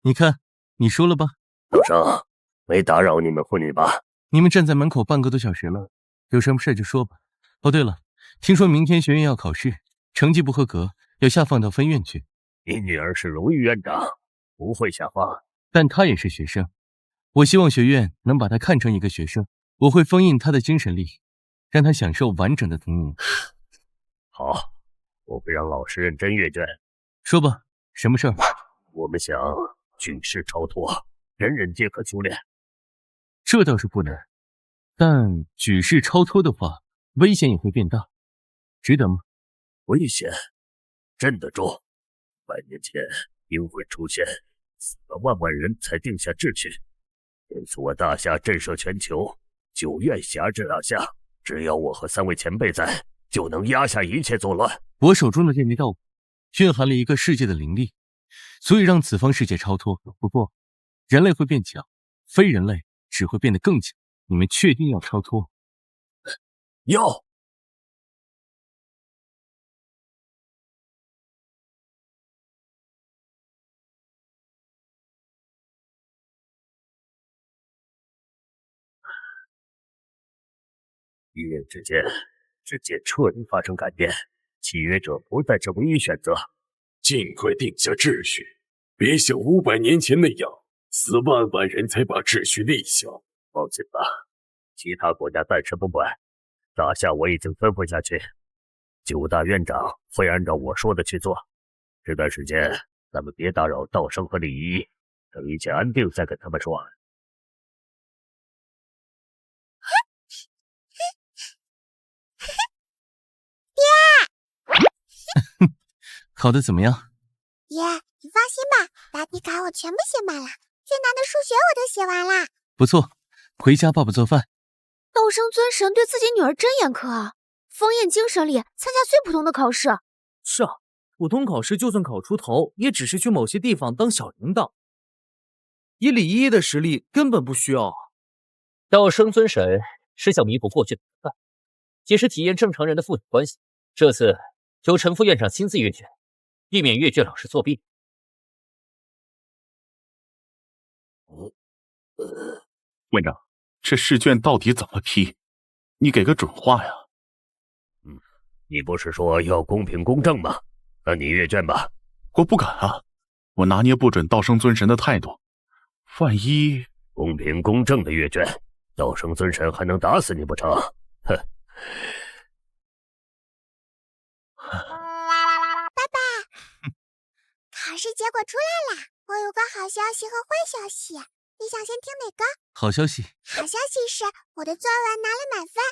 你看，你输了吧？道生，没打扰你们父女吧？你们站在门口半个多小时了，有什么事就说吧。哦，对了，听说明天学院要考试，成绩不合格，要下放到分院去。你女儿是荣誉院长，不会下放。但她也是学生，我希望学院能把她看成一个学生。我会封印她的精神力，让她享受完整的童年。好，我会让老师认真阅卷。说吧，什么事儿？我们想举世超脱，人人皆可修炼。这倒是不难，但举世超脱的话，危险也会变大，值得吗？危险，镇得住。100年前鹰魂出现，死了万万人才定下秩序。这次我大夏震慑全球，9院辖制大夏，只要我和3位前辈在，就能压下一切作乱。我手中的炼地道骨蕴含了一个世界的灵力，所以让此方世界超脱。不过，人类会变强，非人类只会变得更强。你们确定要超脱？要。一念之间，世界彻底发生改变，契约者不再是唯一选择。尽快定下秩序，别像500年前那样，死万万人才把秩序立下。放心吧，其他国家暂时不管，大夏我已经吩咐下去，9大院长会按照我说的去做。这段时间咱们别打扰道生和李依依，等一切安定再跟他们说。考得怎么样？爹，你放心吧，答题卡我全部写满了，最难的数学我都写完了。不错，回家爸爸做饭。道生尊神对自己女儿真严苛啊！封印精神力，参加最普通的考试。是啊，普通考试就算考出头，也只是去某些地方当小铃铛。以李依依的实力，根本不需要。道生尊神是想弥补过去的遗憾，也是体验正常人的父女关系。这次由陈副院长亲自阅卷，避免阅卷老师作弊。院长，这试卷到底怎么批？你给个准话呀。你不是说要公平公正吗？那你阅卷吧。我不敢啊，我拿捏不准道生尊神的态度，万一……公平公正的阅卷，道生尊神还能打死你不成？哼！爸爸，考试结果出来了，我有个好消息和坏消息，你想先听哪个？好消息。好消息是我的作文拿了满分，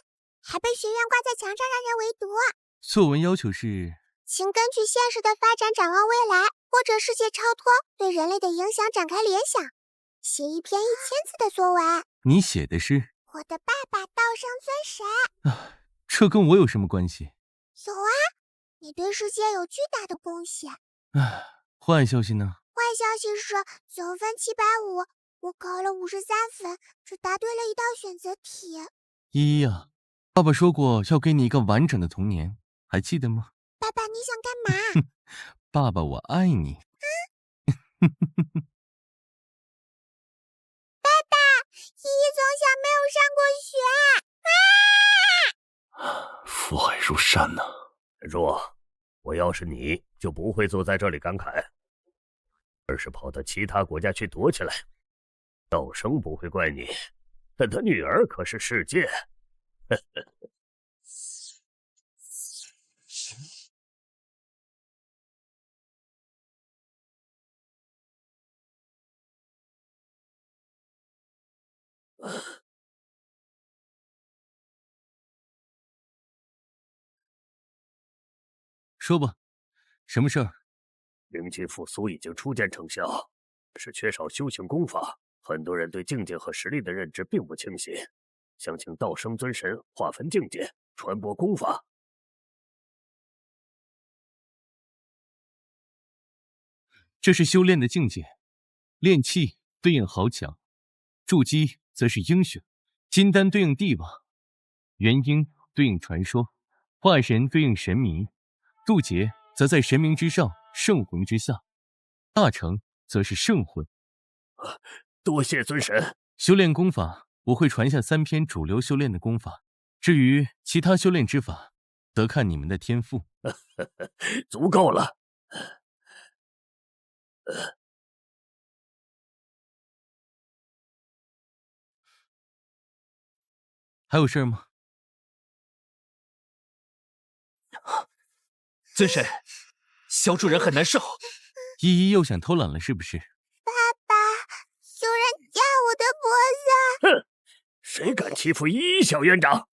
还被学院挂在墙上让人围读。作文要求是，请根据现实的发展展望未来，或者世界超脱对人类的影响展开联想，写一篇1000字的作文。你写的是我的爸爸道生尊神。这跟我有什么关系？有啊，你对世界有巨大的贡献。坏消息呢？坏消息是总分750，我考了53分，只答对了一道选择题。依依啊，爸爸说过要给你一个完整的童年，还记得吗？爸爸，你想干嘛？爸爸，我爱你。爸爸，依依从小没有上过学。父爱如山呐。若我要是你，就不会坐在这里感慨，而是跑到其他国家去躲起来。道生不会怪你，但他女儿可是世界。说吧，什么事儿？灵气复苏已经初见成效，是缺少修行功法，很多人对境界和实力的认知并不清晰。想请道生尊神划分境界，传播功法。这是修炼的境界，炼气对应豪强，筑基则是英雄，金丹对应帝王，元婴对应传说，化神对应神明，渡劫则在神明之上，圣魂之下，大成则是圣魂。多谢尊神。修炼功法，我会传下3篇主流修炼的功法，至于其他修炼之法，则看你们的天赋。足够了。还有事儿吗？尊神，小主人很难受。依依又想偷懒了，是不是？爸爸，有人夹我的脖子！哼，谁敢欺负依依小院长？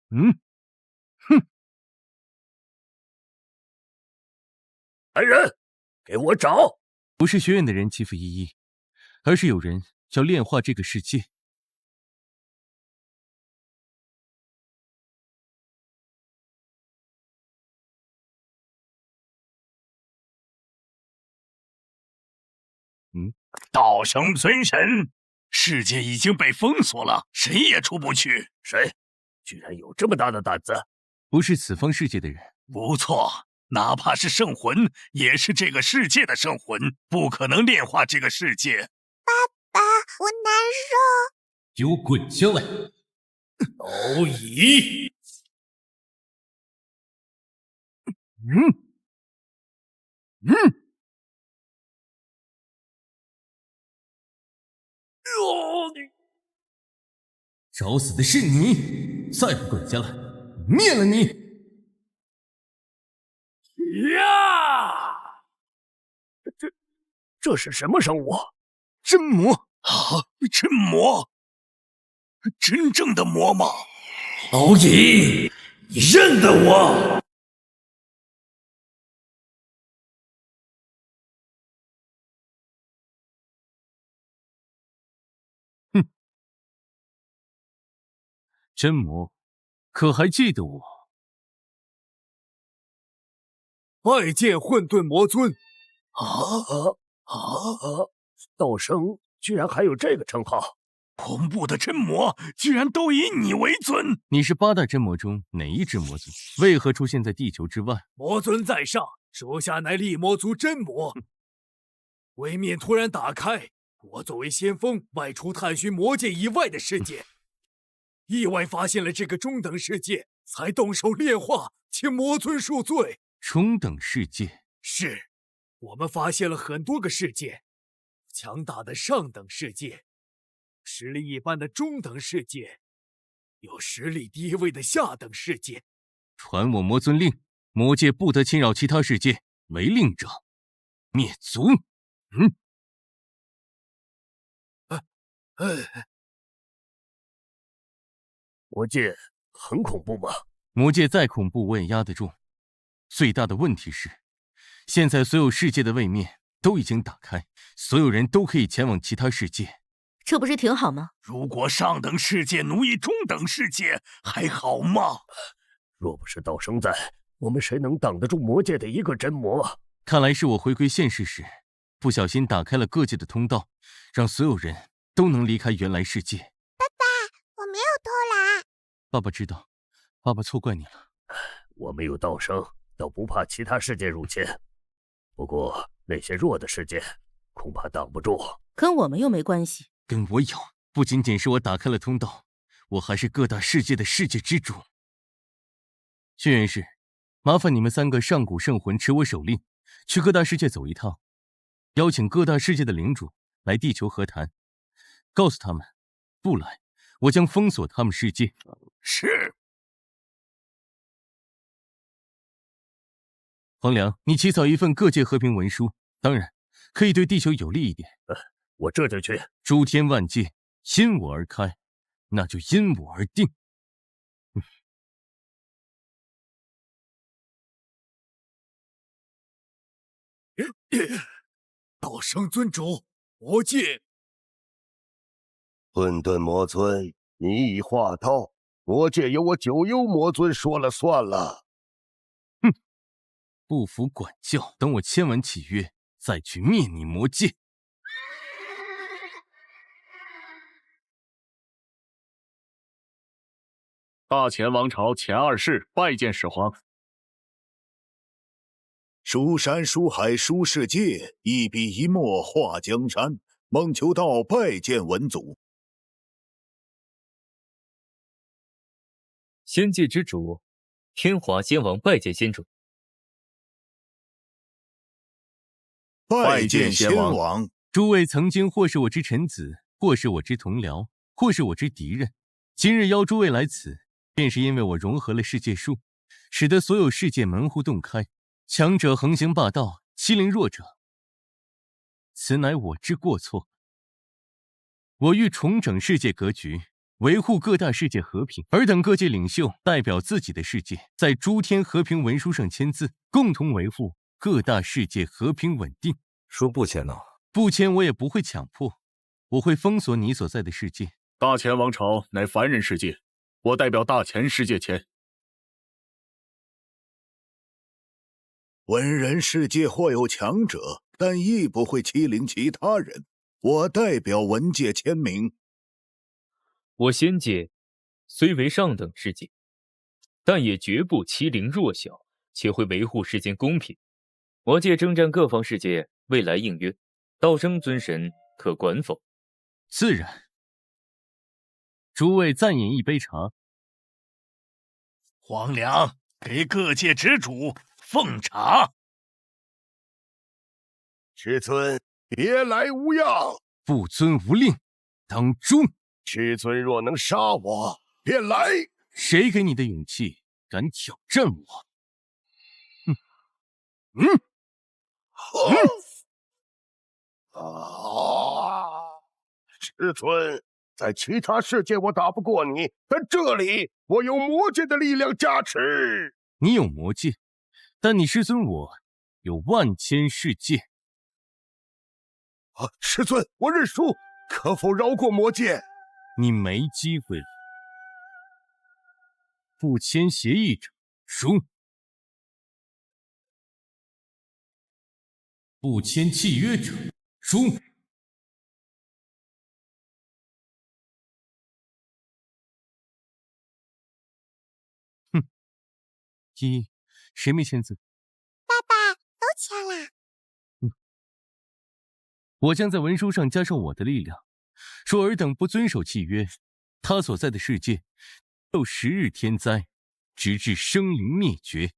哼！来人，给我找！不是学院的人欺负依依，而是有人要炼化这个世界。道生尊神，世界已经被封锁了，谁也出不去。谁？居然有这么大的胆子！不是此方世界的人。不错，哪怕是圣魂，也是这个世界的圣魂，不可能炼化这个世界。爸爸，我难受。给我滚下来！蝼蚁！找死的是你！再不滚下来，灭了你！呀！这是什么生物？真魔啊！真魔！真正的魔吗？蝼蚁，你认得我？哼！真魔，可还记得我？拜见混沌魔尊！道生居然还有这个称号！恐怖的真魔居然都以你为尊！你是8大真魔中哪一只魔尊？为何出现在地球之外？魔尊在上，属下乃力魔族真魔。位面突然打开，我作为先锋外出探寻魔界以外的世界，意外发现了这个中等世界，才动手炼化，请魔尊恕罪。中等世界？是，我们发现了很多个世界，强大的上等世界，实力一般的中等世界，有实力低微的下等世界。传我魔尊令，魔界不得侵扰其他世界，违令者灭族。魔界很恐怖吗？魔界再恐怖，我也压得住。最大的问题是，现在所有世界的位面都已经打开，所有人都可以前往其他世界。这不是挺好吗？如果上等世界奴役中等世界，还好吗？若不是道生在，我们谁能挡得住魔界的一个真魔？看来是我回归现实时，不小心打开了各界的通道，让所有人都能离开原来世界。爸爸，我没有偷懒。爸爸知道，爸爸错怪你了。我们有道生，倒不怕其他世界入侵。不过那些弱的世界，恐怕挡不住。跟我们又没关系。跟我有，不仅仅是我打开了通道，我还是各大世界的世界之主。轩辕氏，麻烦你们3个上古圣魂持我手令，去各大世界走一趟，邀请各大世界的领主来地球和谈，告诉他们，不来，我将封锁他们世界。是。黄良，你起草一份各界和平文书，当然可以对地球有利一点。我这就去。诸天万界因我而开，那就因我而定。道生尊主，魔界。混沌魔尊，你已话到，魔界由我九幽魔尊说了算了。哼，不服管教，等我签完契约，再去灭你魔界。大前王朝前2世拜见始皇。书山书海书世界，一笔一墨画江山。孟求道拜见文祖。仙界之主，天华仙王拜见仙主。拜见仙王。诸位曾经或是我之臣子，或是我之同僚，或是我之敌人。今日邀诸位来此，便是因为我融合了世界树，使得所有世界门户洞开，强者横行霸道，欺凌弱者。此乃我之过错。我欲重整世界格局，维护各大世界和平。尔等各界领袖代表自己的世界，在诸天和平文书上签字，共同维护各大世界和平稳定。说不签呢？不签我也不会强迫，我会封锁你所在的世界。大钱王朝乃凡人世界，我代表大钱世界签。文人世界或有强者，但亦不会欺凌其他人。我代表文界签名。我仙界虽为上等世界，但也绝不欺凌弱小，且会维护世间公平。魔界征战各方世界，未来应约，道生尊神可管否？自然。诸位暂饮一杯茶。皇良，给各界之主奉茶。师尊，别来无恙。不遵无令，当诛。师尊若能杀我，便来。谁给你的勇气，敢挑战我？师尊，在其他世界我打不过你，但这里我有魔界的力量加持。你有魔界，但你师尊我有万千世界。师尊，我认输，可否饶过魔界？你没机会了。不签协议者输，不签契约者输。哼，谁没签字？爸爸都签了。我将在文书上加上我的力量，说尔等不遵守契约，他所在的世界受10日天灾，直至生灵灭绝。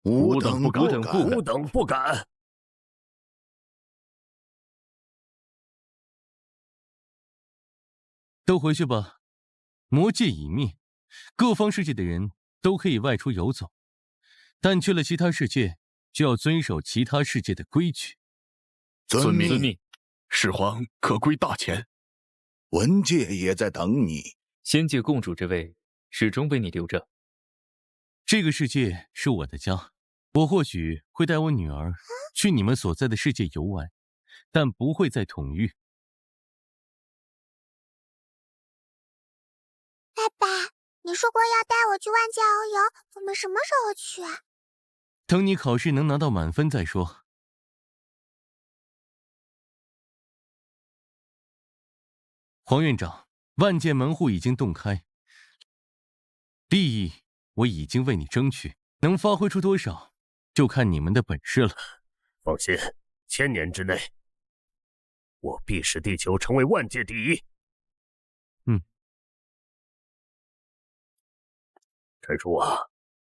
吾等不敢。都回去吧，魔界已灭，各方世界的人都可以外出游走，但去了其他世界，就要遵守其他世界的规矩。遵命。始皇可归大钱。文界也在等你。仙界共主之位始终被你留着。这个世界是我的家，我或许会带我女儿去你们所在的世界游玩，但不会再统御。爸爸，你说过要带我去万界遨游，我们什么时候去啊？等你考试能拿到满分再说。黄院长，万界门户已经洞开，利益我已经为你争取，能发挥出多少，就看你们的本事了。放心，1000年之内，我必使地球成为万界第一。陈叔啊，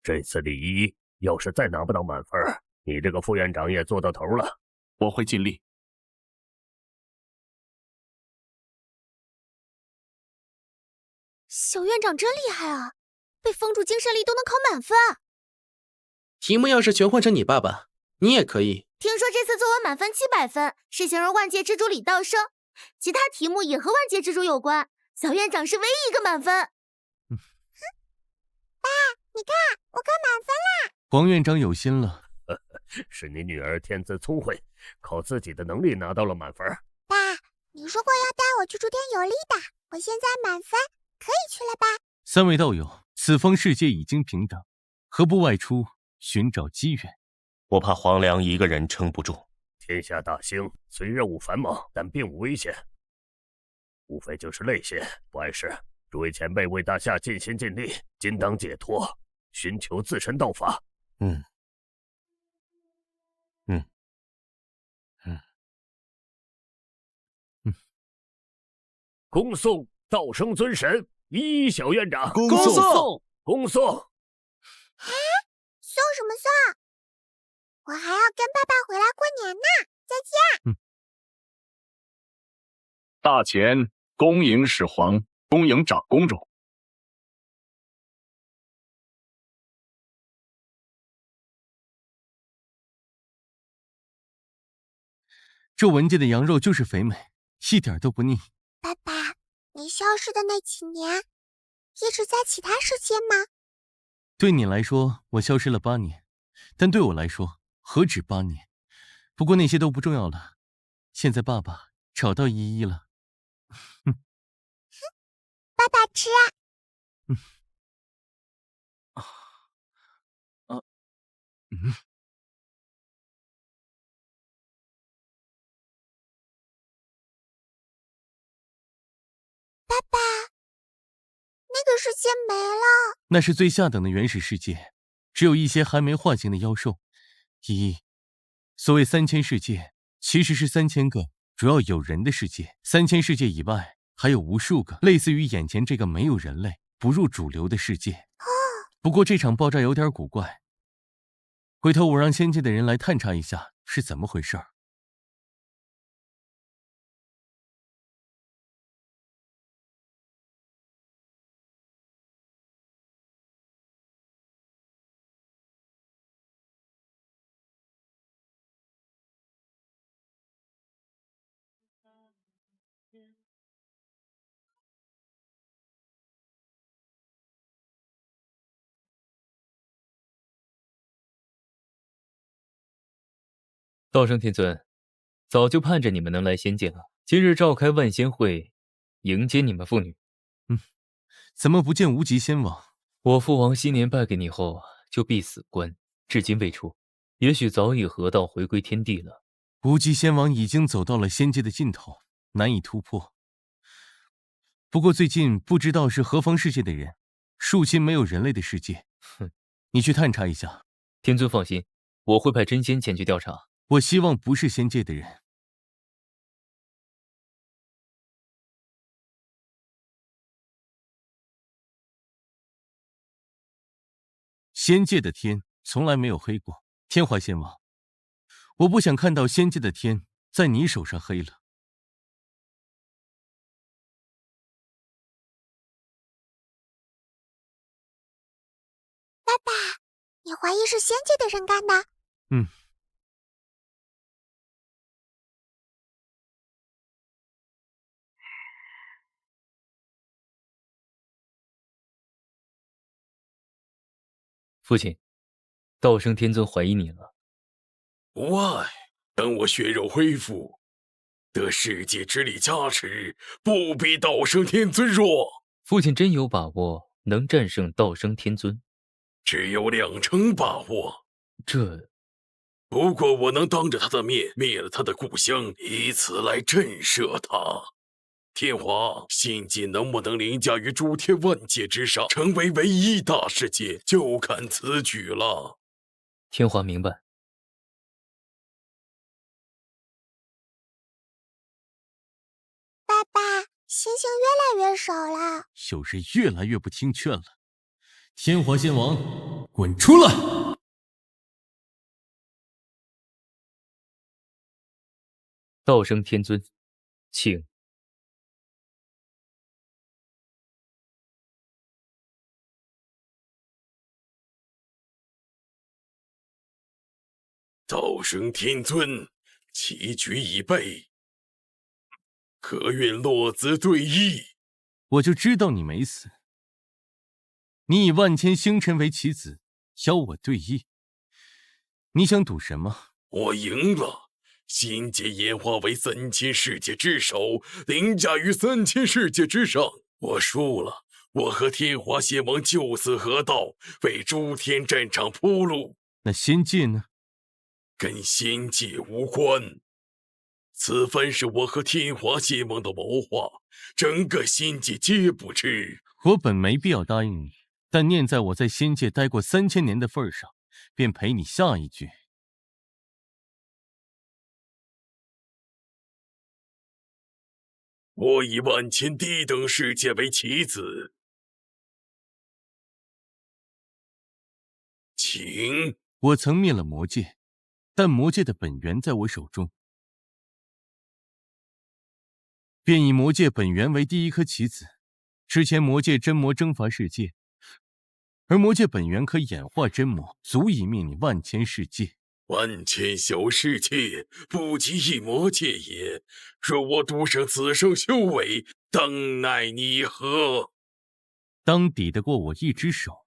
这次礼仪要是再拿不到满分，你这个副院长也做到头了。我会尽力。小院长真厉害啊，被封住精神力都能考满分。题目要是全换成你爸爸，你也可以。听说这次作文满分700分，是形容万界之主李道生，其他题目也和万界之主有关。小院长是唯一一个满分。爸，你看，我考满分啦！黄院长有心了。是你女儿天资聪慧，靠自己的能力拿到了满分。爸，你说过要带我去诸天游历的，我现在满分，可以去了吧？3位道友，此方世界已经平等，何不外出寻找机缘？我怕黄良一个人撑不住。天下大兴，虽任务繁忙，但并无危险，无非就是累些，不碍事。诸位前辈为大夏尽心尽力，今当解脱，寻求自身道法。恭送道生尊神依小院长恭送。恭送。啊，送什么送？我还要跟爸爸回来过年呢。再见。大前恭迎始皇，恭迎长公主。这文界的羊肉就是肥美，一点都不腻。爸爸，你消失的那几年，一直在其他世界吗？对你来说，我消失了8年，但对我来说，何止8年。不过那些都不重要了。现在爸爸找到依依了。爸爸吃啊。爸爸，那个世界没了。那是最下等的原始世界，只有一些还没化形的妖兽。依依，所谓3000世界，其实是3000个主要有人的世界。3000世界以外，还有无数个类似于眼前这个没有人类、不入主流的世界。不过这场爆炸有点古怪，回头我让仙界的人来探查一下是怎么回事儿。道生天尊，早就盼着你们能来仙界了。今日召开万仙会，迎接你们父女。怎么不见无极仙王？我父王新年拜给你后就闭死关，至今未出，也许早已合道回归天地了。无极仙王已经走到了仙界的尽头，难以突破。不过最近不知道是何方世界的人入侵没有人类的世界，你去探查一下。天尊放心，我会派真仙前去调查。我希望不是仙界的人。仙界的天从来没有黑过，天华仙王，我不想看到仙界的天在你手上黑了。爸爸，你怀疑是仙界的人干的？父亲，道生天尊怀疑你了。无碍，等我血肉恢复，得世界之力加持，不比道生天尊弱。父亲真有把握能战胜道生天尊？只有2成把握。这……不过我能当着他的面灭了他的故乡，以此来震慑他。天华，仙界能不能凌驾于诸天万界之上，成为唯一大世界，就看此举了。天华明白。爸爸，星星越来越少了，有人越来越不听劝了。天华仙王，滚出来！道生天尊，请。道生天尊，棋局已备，可愿落子对弈？我就知道你没死。你以万千星辰为棋子，邀我对弈，你想赌什么？我赢了，仙界演化为3000世界之首，凌驾于3000世界之上。我输了，我和天华仙王就此合道，为诸天战场铺路。那仙界呢？跟仙界无关，此番是我和天华仙王的谋划，整个仙界皆不知。我本没必要答应你，但念在我在仙界待过3000年的份上，便陪你下一局。我以万千低等世界为棋子，请。我曾灭了魔界，但魔界的本源在我手中，便以魔界本源为第一颗棋子。之前魔界真魔征伐世界，而魔界本源可演化真魔，足以灭你万千世界。万千小世界，不及一魔界也。若我独生此生修为，当奈你何？当抵得过我一只手？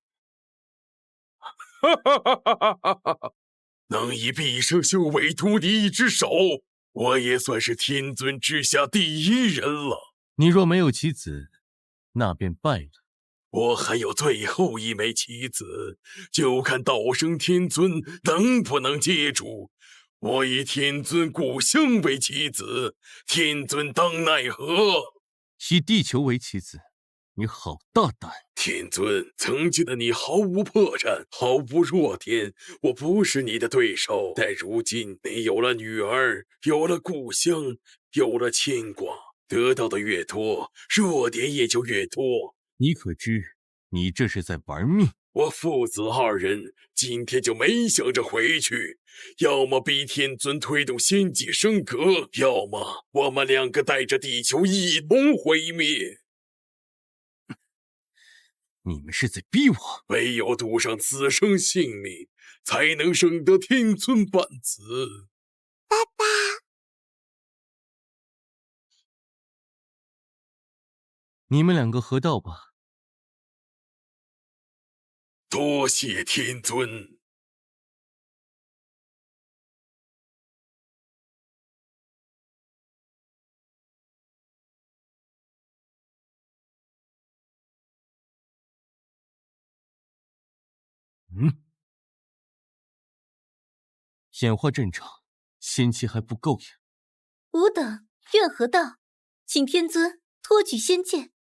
能以毕生修为图你一只手，我也算是天尊之下第一人了。你若没有棋子，那便败了。我还有最后一枚棋子，就看道生天尊能不能接住。我以天尊故乡为棋子，天尊当奈何？以地球为棋子，你好大胆！天尊曾经的你毫无破绽，毫无弱点，我不是你的对手。但如今你有了女儿，有了故乡，有了牵挂，得到的越多，弱点也就越多。你可知，你这是在玩命？我父子二人今天就没想着回去，要么逼天尊推动仙界升格，要么我们两个带着地球一同毁灭。你们是在逼我？唯有赌上此生性命，才能胜得天尊半子。爸爸，你们两个合道吧。多谢天尊。演化阵场，仙气还不够呀。吾等愿合道，请天尊托举仙剑。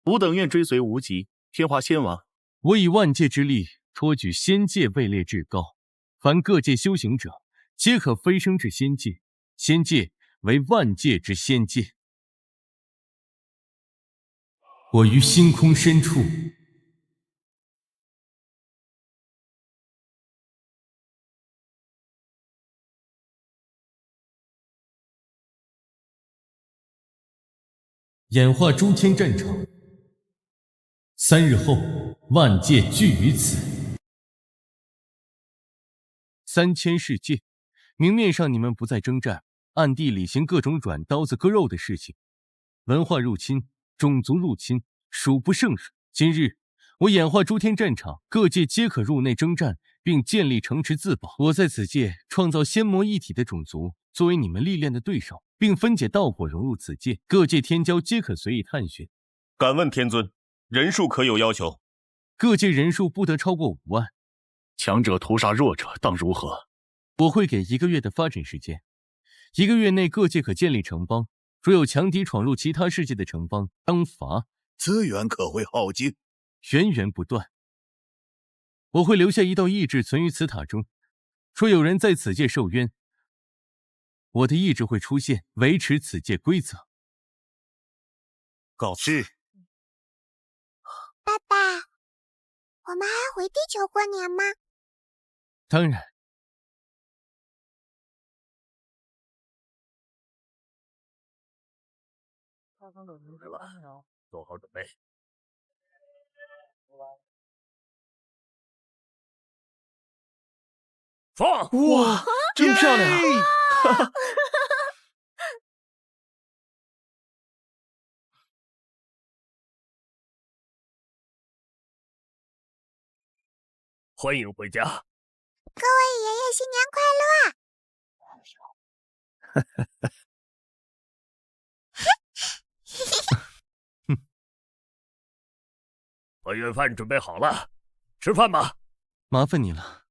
吾等愿追随无极，天华仙王。我以万界之力托举仙界位列至高，凡各界修行者皆可飞升至仙界，仙界为万界之仙界。我于星空深处，演化诸天战场。3日后，万界聚于此。3000世界，明面上你们不再征战，暗地里行各种软刀子割肉的事情，文化入侵、种族入侵，数不胜数。今日，我演化诸天战场，各界皆可入内征战，并建立城池自保。我在此界创造仙魔一体的种族，作为你们历练的对手，并分解道火融入此界，各界天骄皆可随意探寻。敢问天尊，人数可有要求？各界人数不得超过5万。强者屠杀弱者，当如何？我会给1个月的发展时间，1个月内各界可建立城邦，若有强敌闯入其他世界的城邦，当罚。资源可会耗尽？源源不断。我会留下一道意志存于此塔中，说有人在此界受冤，我的意志会出现，维持此界规则。告示。爸爸，我们还回地球过年吗？当然。来了，做好准备。放！哇，真漂亮！欢迎回家。各位爷爷新年快乐！团圆饭准备好了，吃饭吧。麻烦你了。